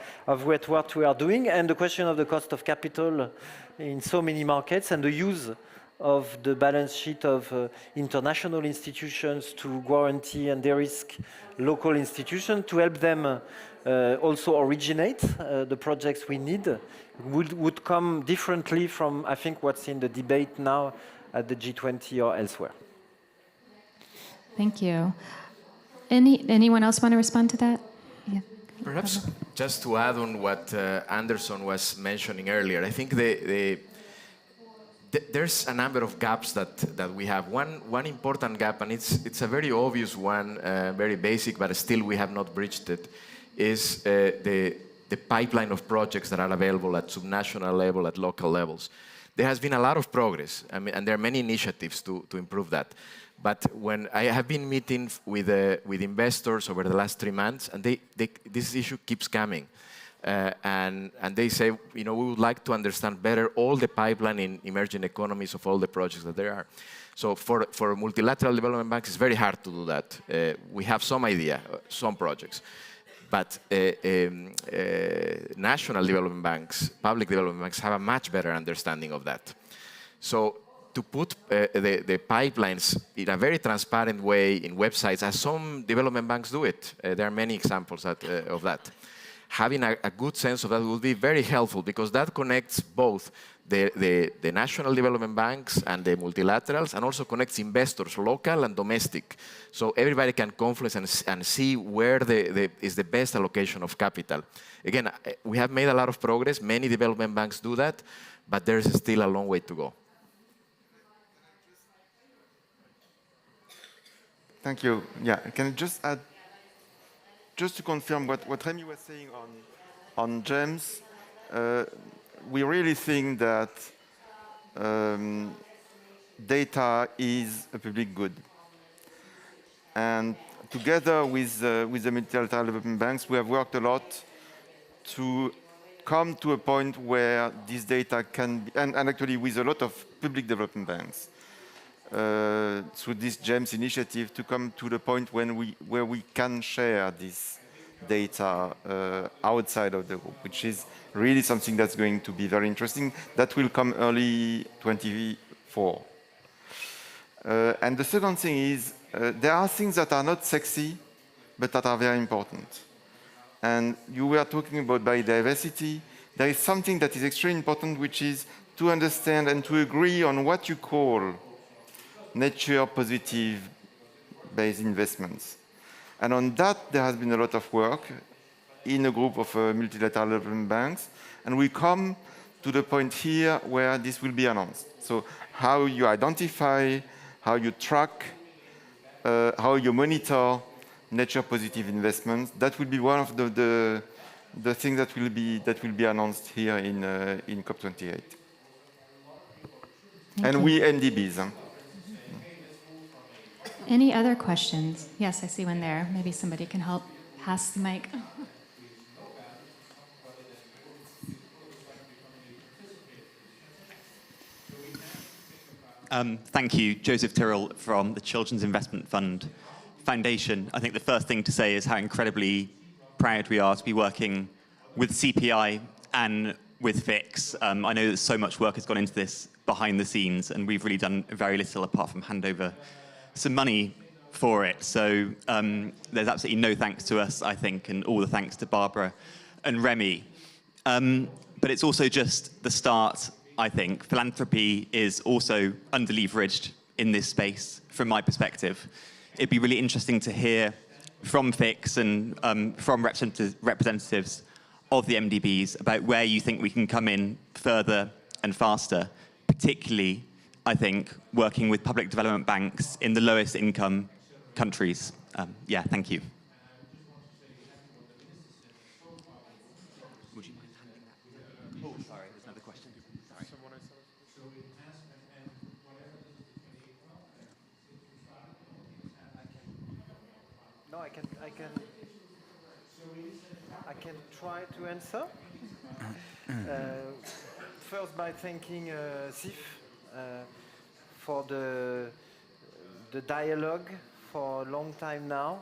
S4: doing, and the question of the cost of capital in so many markets and the use of the balance sheet of international institutions to guarantee and de-risk local institutions to help them also originate the projects we need would come differently from, I think, what's in the debate now at the G20 or elsewhere.
S3: Thank you. Anyone else want to respond to that? Yeah.
S7: Perhaps just to add on what Anderson was mentioning earlier, I think there's a number of gaps that we have. One important gap, and it's a very obvious one, very basic, but still we have not breached it, is the pipeline of projects that are available at subnational level, at local levels. There has been a lot of progress, I mean, and there are many initiatives to improve that. But when I have been meeting with investors over the last 3 months, and this issue keeps coming. And they say, we would like to understand better all the pipeline in emerging economies of all the projects that there are. So for multilateral development banks, it's very hard to do that. We have some idea, some projects. But national development banks, public development banks have a much better understanding of that. So to put the pipelines in a very transparent way in websites, as some development banks do it, there are many examples of that. Having a good sense of that will be very helpful because that connects both the national development banks and the multilaterals and also connects investors, local and domestic. So everybody can confluence and see where is the best allocation of capital. Again, we have made a lot of progress. Many development banks do that, but there's still a long way to go.
S5: Thank you. Yeah, can I just add, just to confirm what Remy was saying on GEMS, we really think that data is a public good. And together with the multilateral development banks, we have worked a lot to come to a point where this data can be, and actually with a lot of public development banks, through this GEMS initiative, to come to the point where we can share this data outside of the group, which is really something that's going to be very interesting. That will come early 2024. And the second thing is, there are things that are not sexy, but that are very important. And you were talking about biodiversity. There is something that is extremely important, which is to understand and to agree on what you call nature positive based investments. And on that, there has been a lot of work in a group of multilateral development banks. And we come to the point here where this will be announced. So how you identify, how you track, how you monitor nature positive investments, that will be one of the things that will be announced here in COP28. And we MDBs. Huh?
S3: Any other questions? Yes, I see one there. Maybe somebody can help pass the mic.
S10: Thank you. Joseph Tyrrell from the Children's Investment Fund Foundation. I think the first thing to say is how incredibly proud we are to be working with CPI and with FIX. I know that so much work has gone into this behind the scenes, and we've really done very little apart from hand over some money for it. So there's absolutely no thanks to us, I think, and all the thanks to Barbara and Remy. But it's also just the start, I think. Philanthropy is also under-leveraged in this space, from my perspective. It'd be really interesting to hear from FIX and from representatives of the MDBs about where you think we can come in further and faster, particularly, I think, working with public development banks in the lowest income countries. Yeah, thank you. Would you mind handing that? Oh, sorry, there's another question. Sorry.
S4: No, I can try to answer. First, by thanking SIF for the dialogue for a long time now,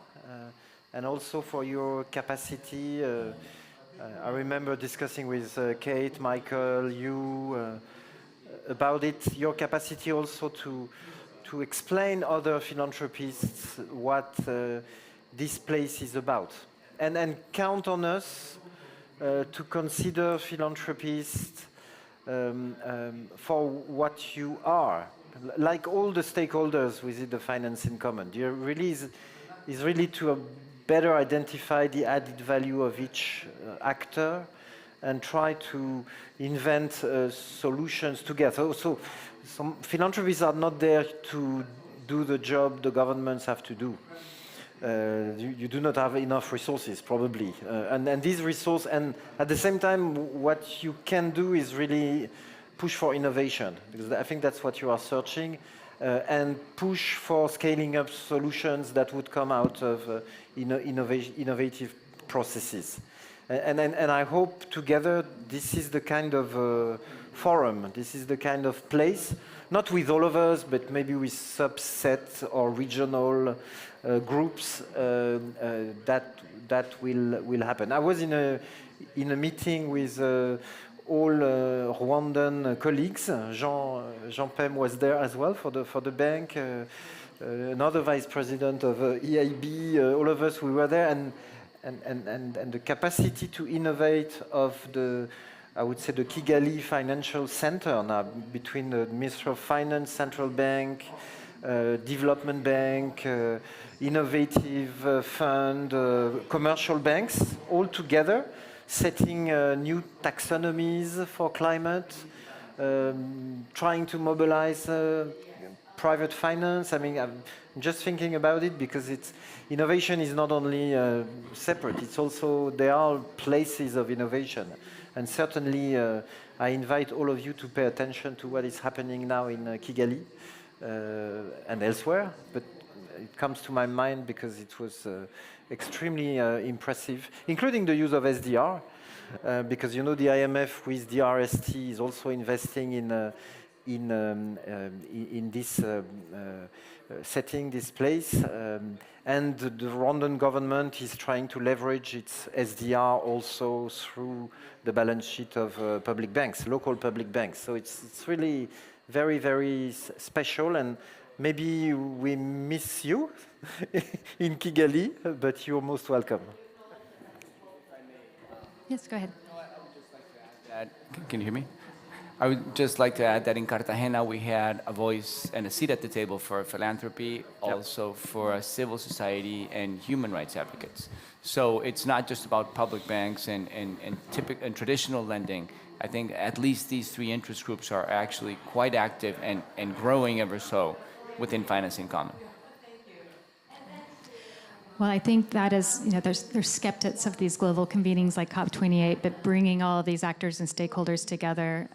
S4: and also for your capacity. I remember discussing with Kate, Michael, you about it, your capacity also to explain other philanthropists what this place is about. And count on us to consider philanthropists for what you are. Like all the stakeholders within the finance in common, really is really to better identify the added value of each actor and try to invent solutions together. So some philanthropists are not there to do the job the governments have to do. You do not have enough resources, probably. And these resources, and at the same time, what you can do is really push for innovation, because I think that's what you are searching, and push for scaling up solutions that would come out of innovative processes. And I hope together this is the kind of forum, this is the kind of place, not with all of us, but maybe with subset or regional groups that will happen. I was in a meeting with all Rwandan colleagues. Jean Pem was there as well for the bank. Another vice president of EIB. All of us, we were there, and the capacity to innovate of I would say the Kigali Financial Center now, between the Ministry of Finance, Central Bank, Development Bank, Innovative Fund, commercial banks, all together, setting new taxonomies for climate, trying to mobilize private finance. I mean, I'm just thinking about it because innovation is not only separate, it's also, there are places of innovation. And certainly, I invite all of you to pay attention to what is happening now in Kigali and elsewhere. But it comes to my mind because it was extremely impressive, including the use of SDR, because you know the IMF with the RST is also investing in this setting, this place, and the Rwandan government is trying to leverage its SDR also through the balance sheet of public banks, local public banks. So it's really very, very special, and maybe we miss you in Kigali, but you're most welcome.
S3: Yes, go ahead.
S6: I would just like to add that, can you hear me? I would just like to add that in Cartagena we had a voice and a seat at the table for philanthropy, also for civil society and human rights advocates. So it's not just about public banks and traditional lending. I think at least these three interest groups are actually quite active and growing ever so within Finance in Common.
S3: Well, I think that is, there's skeptics of these global convenings like COP28, but bringing all of these actors and stakeholders together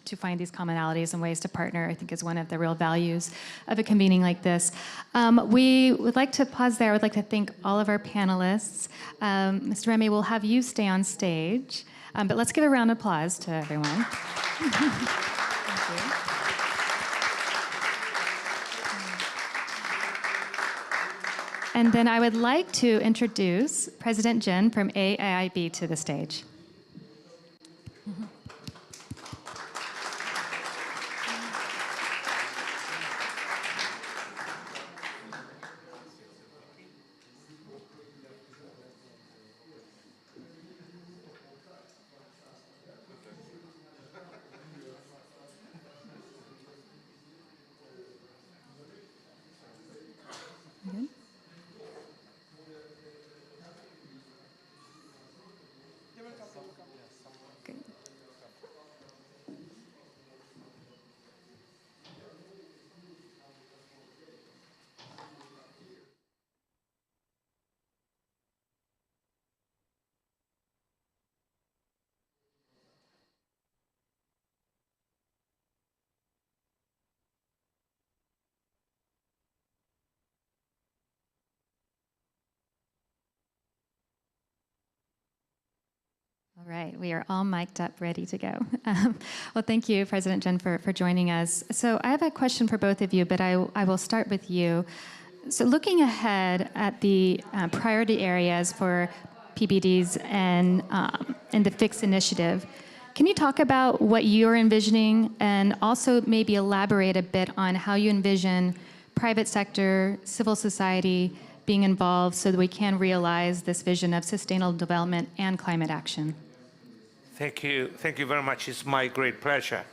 S3: to find these commonalities and ways to partner, I think is one of the real values of a convening like this. We would like to pause there. I would like to thank all of our panelists. Mr. Remy, we'll have you stay on stage, but let's give a round of applause to everyone. Thank you. And then I would like to introduce President Jen from AIIB to the stage. Good. Good. All right, we are all mic'd up, ready to go. Well, thank you, President Jen, for joining us. So I have a question for both of you, but I will start with you. So looking ahead at the priority areas for PBDs and the FIX initiative, Can you talk about what you're envisioning and also maybe elaborate a bit on how you envision private sector, civil society being involved so that we can realize this vision of sustainable development and climate action?
S11: Thank you. Thank you very much. It's my great pleasure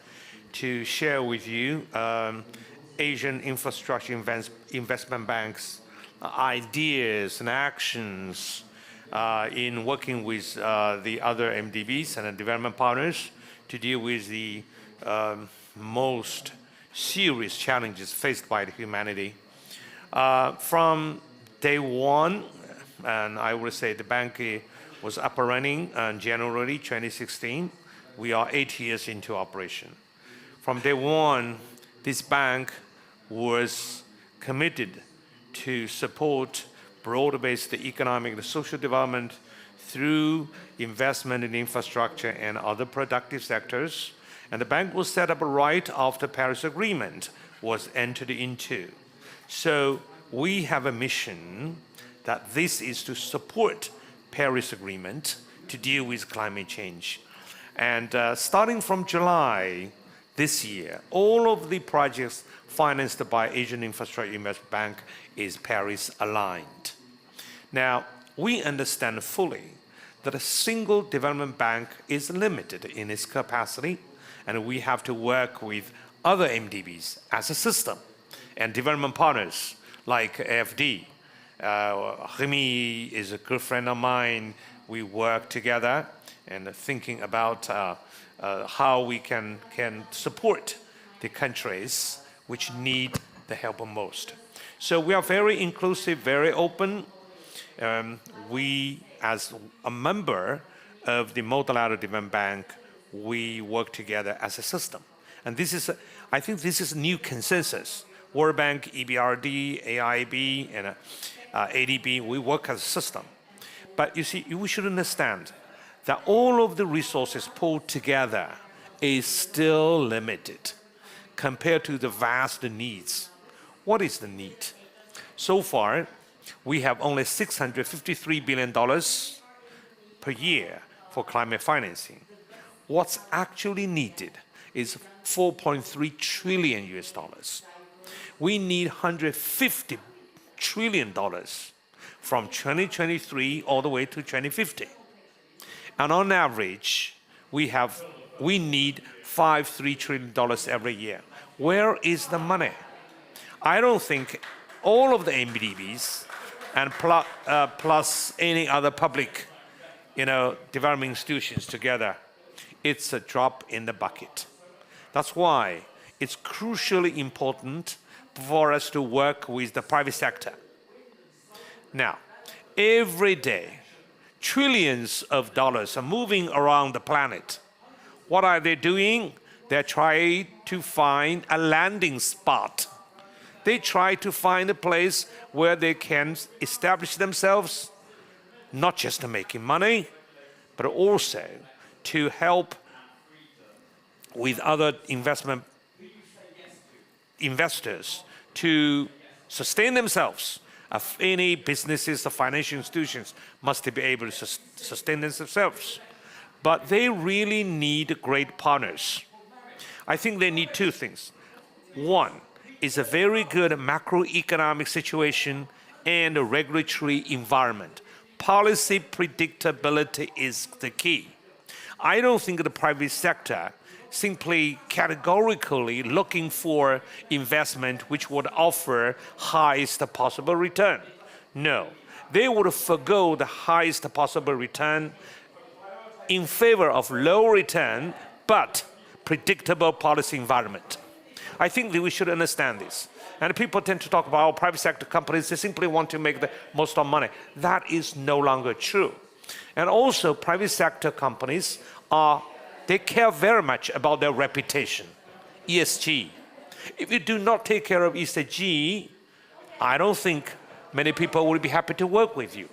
S11: to share with you Asian Infrastructure Investment Bank's ideas and actions in working with the other MDBs and development partners to deal with the most serious challenges faced by the humanity. From day one, and I would say the bank was up and running in January 2016. We are 8 years into operation. From day one, this bank was committed to support broad-based economic and social development through investment in infrastructure and other productive sectors. And the bank was set up right after Paris Agreement was entered into. So we have a mission that this is to support Paris Agreement to deal with climate change. And starting from July this year, all of the projects financed by Asian Infrastructure Investment Bank is Paris aligned. Now, we understand fully that a single development bank is limited in its capacity, and we have to work with other MDBs as a system and development partners like AFD. Remy is a good friend of mine. We work together and thinking about how we can support the countries which need the help most. So we are very inclusive, very open. We, as a member of the Multilateral Development Bank, we work together as a system. And this is, I think this is a new consensus. World Bank, EBRD, AIB, and ADB, we work as a system. But you see, we should understand that all of the resources pulled together is still limited compared to the vast needs. What is the need? So far, we have only $653 billion per year for climate financing. What's actually needed is $4.3 trillion US dollars. We need $150 trillion from 2023 all the way to 2050. And on average, we need $3 trillion every year. Where is the money? I don't think all of the MDBs and plus any other public, development institutions together, it's a drop in the bucket. That's why it's crucially important for us to work with the private sector. Now, every day, trillions of dollars are moving around the planet. What are they doing? They're trying to find a landing spot. They try to find a place where they can establish themselves, not just to making money, but also to help with other investors to sustain themselves. Any businesses or financial institutions must be able to sustain themselves. But they really need great partners. I think they need two things. One is a very good macroeconomic situation and a regulatory environment. Policy predictability is the key. I don't think the private sector simply categorically looking for investment which would offer highest possible return. No, they would forgo the highest possible return in favor of low return but predictable policy environment. I think that we should understand this. And people tend to talk about private sector companies, they simply want to make the most of money. That is no longer true. And also private sector companies they care very much about their reputation, ESG. If you do not take care of ESG, I don't think many people will be happy to work with you.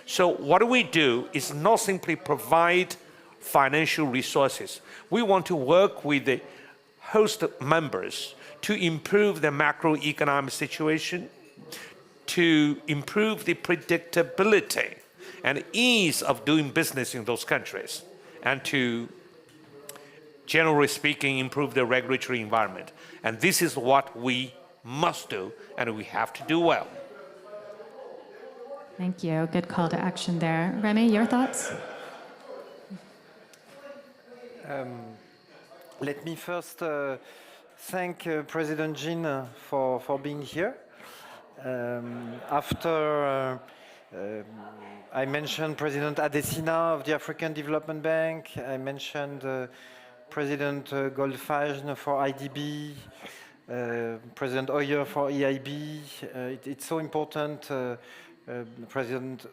S11: So what we do is not simply provide financial resources. We want to work with the host members to improve the macroeconomic situation, to improve the predictability and ease of doing business in those countries, and to generally speaking, improve the regulatory environment. And this is what we must do, and we have to do well.
S3: Thank you. Good call to action there. Remy, your thoughts?
S4: Let me first thank President Jean for being here. After I mentioned President Adesina of the African Development Bank, I mentioned President Goldfajn for IDB, President Hoyer for EIB. It's so important, President,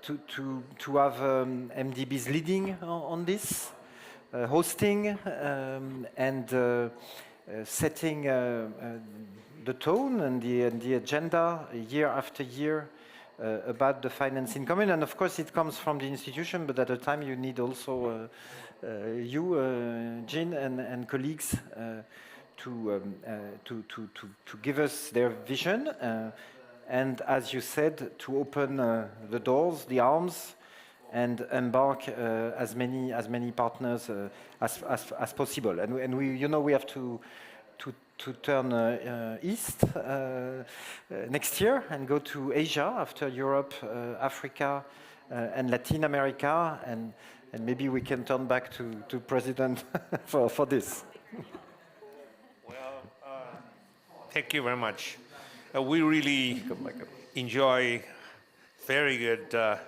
S4: to have MDBs leading on this, hosting and setting the tone and the agenda year after year about the finance in common. And of course, it comes from the institution, but at a time you need also you, Jean, and colleagues to give us their vision. And as you said, to open the doors, the arms, and embark as many partners as possible. And we, you know, we have to turn east next year and go to Asia after Europe, Africa, and Latin America, and maybe we can turn back to President for this.
S11: Well, thank you very much. We really enjoy very good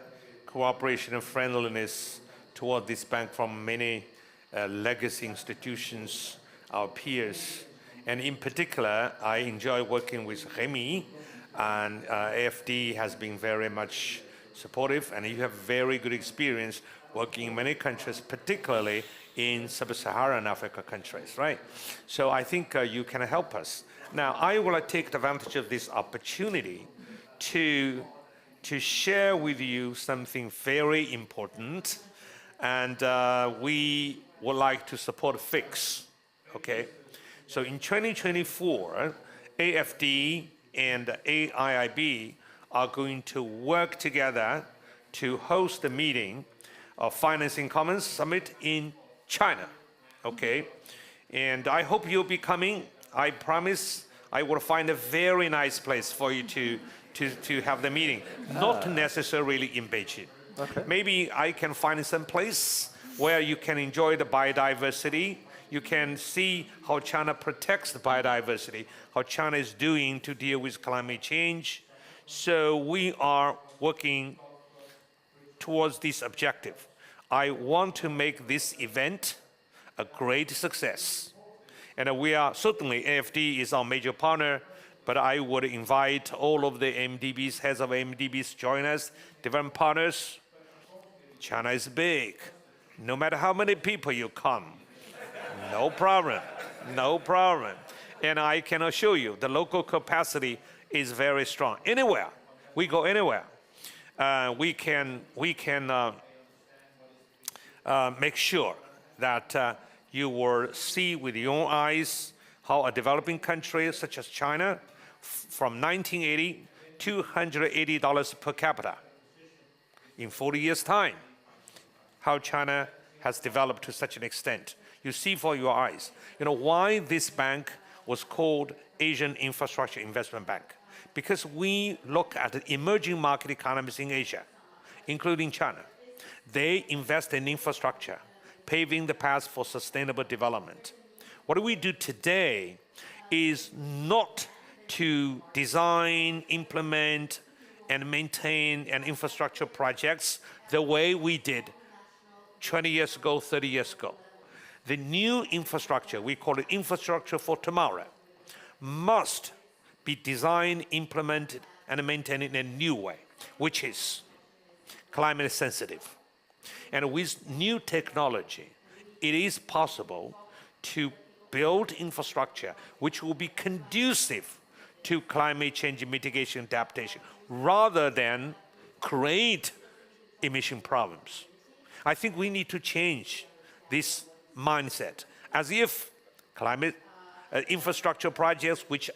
S11: cooperation and friendliness toward this bank from many legacy institutions, our peers. And in particular, I enjoy working with Remy, and AFD has been very much supportive, and you have very good experience working in many countries, particularly in sub-Saharan Africa countries, right? So I think you can help us. Now, I will take advantage of this opportunity to share with you something very important, and we would like to support FIX, okay? So in 2024, AFD and AIIB are going to work together to host the meeting of Financing Commons Summit in China, okay? And I hope you'll be coming. I promise I will find a very nice place for you to have the meeting, not necessarily in Beijing.
S4: Okay.
S11: Maybe I can find some place where you can enjoy the biodiversity. You can see how China protects the biodiversity, how China is doing to deal with climate change. So we are working towards this objective. I want to make this event a great success. And we are, certainly AFD is our major partner, but I would invite all of the MDBs, heads of MDBs, join us, different partners. China is big. No matter how many people you come, no problem, no problem. And I can assure you, the local capacity is very strong. Anywhere, we go anywhere. We can make sure that you will see with your own eyes how a developing country such as China, from 1980, $280 per capita. In 40 years' time, how China has developed to such an extent. You see for your eyes. You know why this bank was called Asian Infrastructure Investment Bank? Because we look at the emerging market economies in Asia, including China. They invest in infrastructure, paving the path for sustainable development. What we do today is not to design, implement, and maintain an infrastructure projects the way we did 20 years ago, 30 years ago. The new infrastructure, we call it infrastructure for tomorrow, must be designed, implemented, and maintained in a new way, which is climate sensitive. And with new technology, it is possible to build infrastructure which will be conducive to climate change mitigation adaptation, rather than create emission problems. I think we need to change this mindset, as if climate infrastructure projects which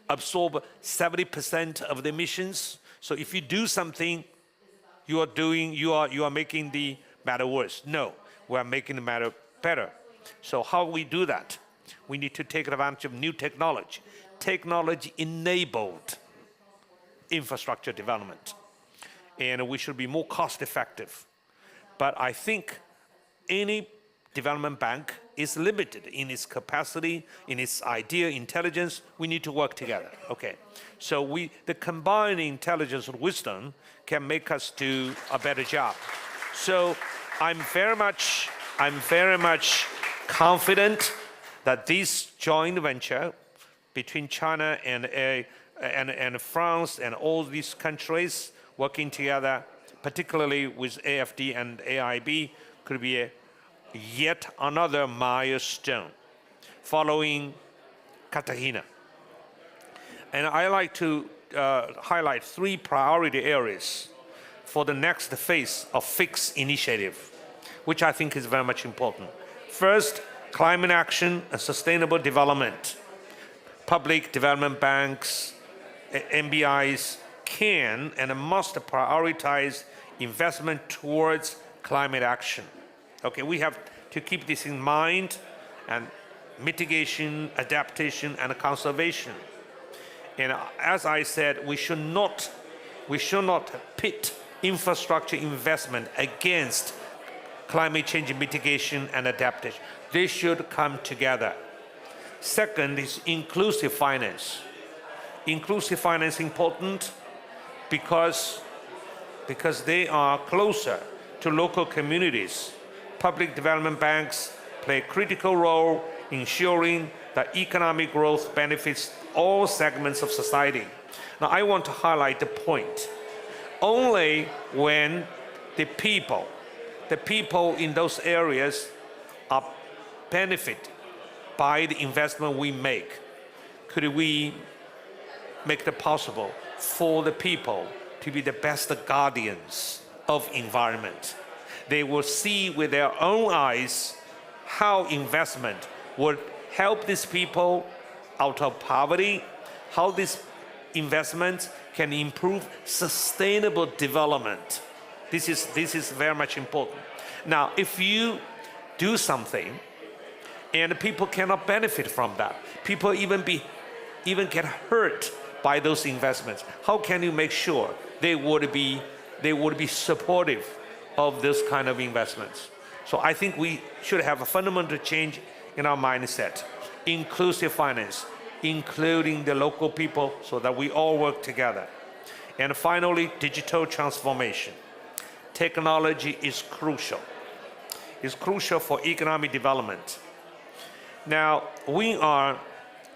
S11: absorb 70% of the emissions. So if you do something, you are making the matter worse. No, we are making the matter better. So how we do that? We need to take advantage of new technology, technology-enabled infrastructure development. And we should be more cost-effective. But I think any development bank is limited in its capacity, in its idea, intelligence. We need to work together. Okay. So the combined intelligence and wisdom can make us do a better job. So I'm very much confident that this joint venture between China and France and all these countries working together, particularly with AFD and AIB, could be yet another milestone following Cartagena. And I like to highlight 3 priority areas for the next phase of FIX initiative, which I think is very much important. First, climate action and sustainable development. Public development banks, MBIs can and must prioritize investment towards climate action. Okay, we have to keep this in mind, and mitigation, adaptation, and conservation. And as I said, we should not pit infrastructure investment against climate change mitigation and adaptation. They should come together. Second is inclusive finance. Inclusive finance important because they are closer to local communities. Public development banks play a critical role ensuring that economic growth benefits all segments of society. Now, I want to highlight the point. Only when the people in those areas are benefited by the investment we make, could we make it possible for the people to be the best guardians of environment. They will see with their own eyes how investment would help these people out of poverty, how this investment can improve sustainable development. This is very much important. Now, if you do something and people cannot benefit from that, people even get hurt by those investments, how can you make sure they would be supportive of this kind of investments? So I think we should have a fundamental change in our mindset. Inclusive finance, including the local people, so that we all work together. And finally, digital transformation. Technology is crucial. It's crucial for economic development. Now, we are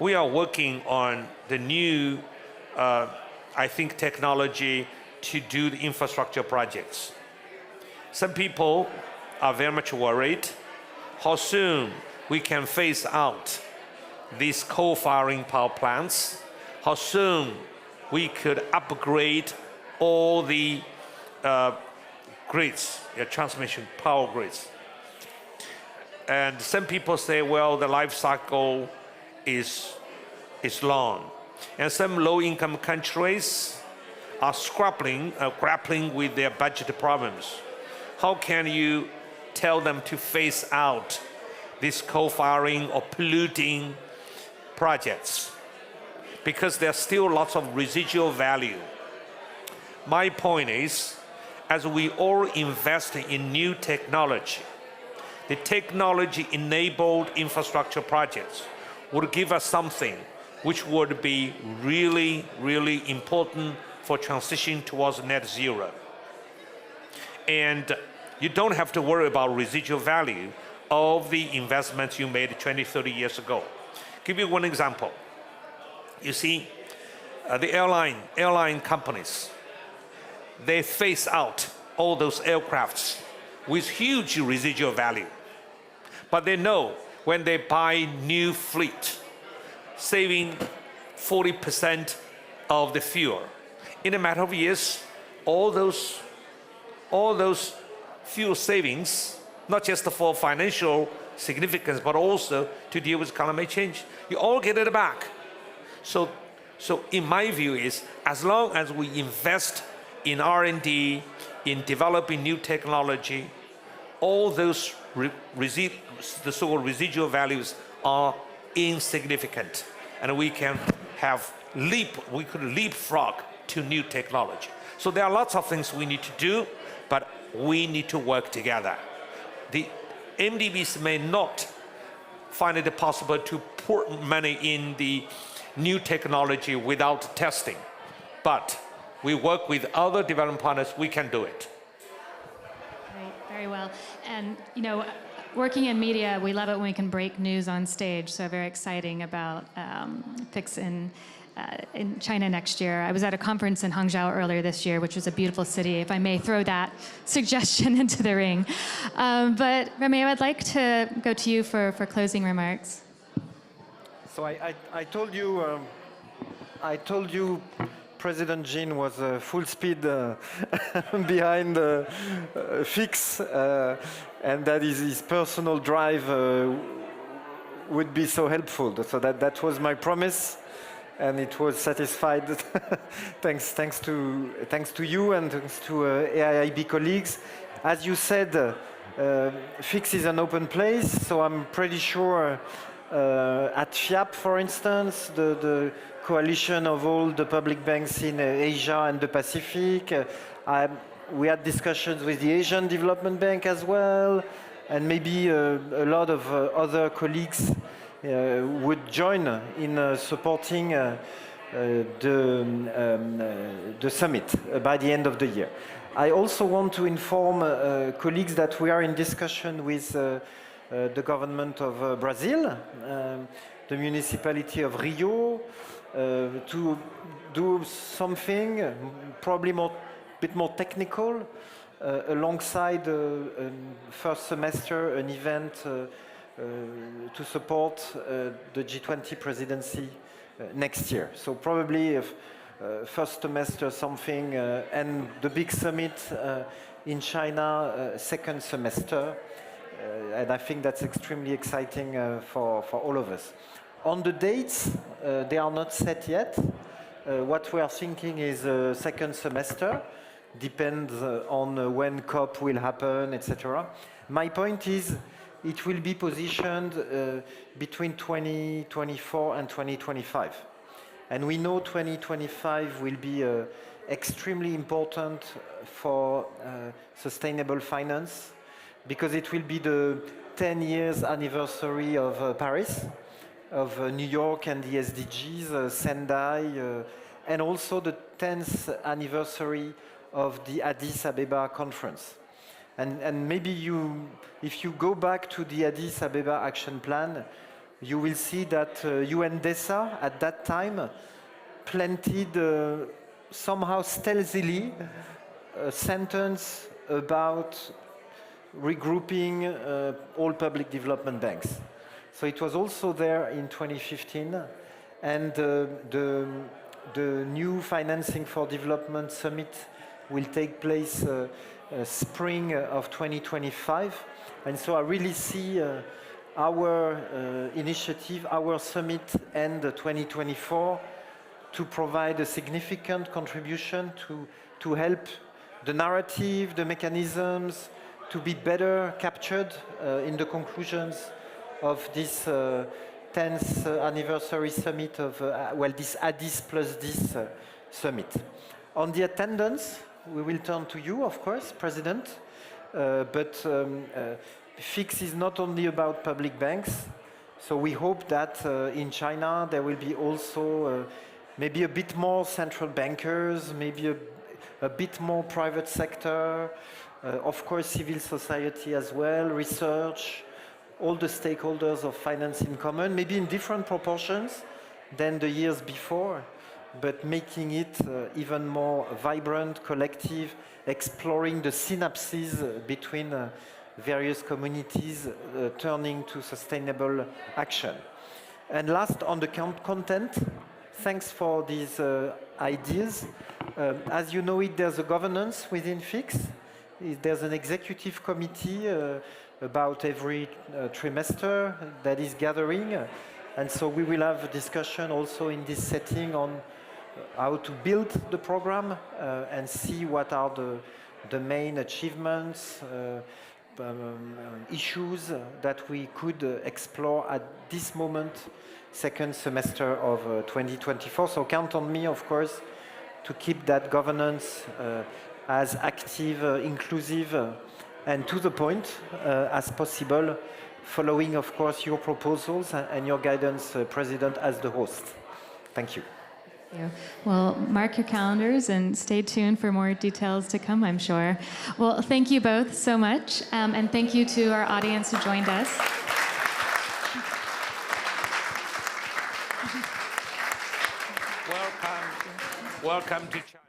S11: working on the new, I think, technology to do the infrastructure projects. Some people are very much worried how soon we can phase out these coal-firing power plants, how soon we could upgrade all the grids, transmission power grids. And some people say, well, the life cycle is long. And some low-income countries are grappling with their budget problems. How can you tell them to phase out these coal-firing or polluting projects? Because there's still lots of residual value. My point is, as we all invest in new technology, the technology-enabled infrastructure projects would give us something which would be really, really important for transition towards net zero. And you don't have to worry about residual value of the investments you made 20, 30 years ago. Give you one example. You see, the airline companies, they phase out all those aircrafts with huge residual value. But they know when they buy new fleet, saving 40% of the fuel, in a matter of years, all those fuel savings, not just for financial significance, but also to deal with climate change, you all get it back. So in my view is, as long as we invest in R&D, in developing new technology, all those the so-called residual values are insignificant, and we could leapfrog to new technology. So there are lots of things we need to do, but we need to work together. The MDBs may not find it possible to pour money in the new technology without testing, but we work with other development partners, we can do it.
S3: Great, very well. And you know, working in media, we love it when we can break news on stage. So very exciting about PICS in China next year. I was at a conference in Hangzhou earlier this year, which was a beautiful city, if I may throw that suggestion into the ring. But Remy, I'd like to go to you for closing remarks.
S4: So I told you President Jean was full speed behind FIX, and that his personal drive would be so helpful. So that was my promise, and it was satisfied. thanks to you and thanks to AIIB colleagues. As you said, FIX is an open place, so I'm pretty sure at FIAP, for instance, the coalition of all the public banks in Asia and the Pacific. We had discussions with the Asian Development Bank as well, and maybe a lot of other colleagues would join in supporting the summit by the end of the year. I also want to inform colleagues that we are in discussion with the government of Brazil, the municipality of Rio, to do something probably a bit more technical alongside first semester, an event to support the G20 presidency next year. So probably first semester something and the big summit in China second semester. And I think that's extremely exciting for all of us. On the dates, they are not set yet. What we are thinking is second semester, depends on when COP will happen, etc. My point is, it will be positioned between 2024 and 2025. And we know 2025 will be extremely important for sustainable finance, because it will be the 10 years anniversary of Paris, of New York and the SDGs, Sendai, and also the 10th anniversary of the Addis Abeba conference. And maybe if you go back to the Addis Abeba action plan, you will see that UNDESA at that time planted somehow stealthily a sentence about regrouping all public development banks. So it was also there in 2015, and the new Financing for Development Summit will take place spring of 2025. And so I really see our initiative, our summit end 2024, to provide a significant contribution to help the narrative, the mechanisms, to be better captured in the conclusions of this 10th anniversary summit of, this Addis plus this summit. On the attendance, we will turn to you, of course, President, but FIX is not only about public banks, so we hope that in China there will be also maybe a bit more central bankers, maybe a bit more private sector, of course civil society as well, research, all the stakeholders of finance in common, maybe in different proportions than the years before, but making it even more vibrant, collective, exploring the synapses between various communities, turning to sustainable action. And last, on the content, thanks for these ideas. As you know it, there's a governance within FIX. There's an executive committee about every trimester that is gathering. And so we will have a discussion also in this setting on how to build the program and see what are the main achievements, issues that we could explore at this moment, second semester of 2024. So count on me, of course, to keep that governance as active, inclusive, and to the point as possible, following, of course, your proposals and your guidance, President, as the host. Thank you.
S3: Thank you. Well, mark your calendars and stay tuned for more details to come, I'm sure. Well, thank you both so much, and thank you to our audience who joined us.
S11: Welcome to China.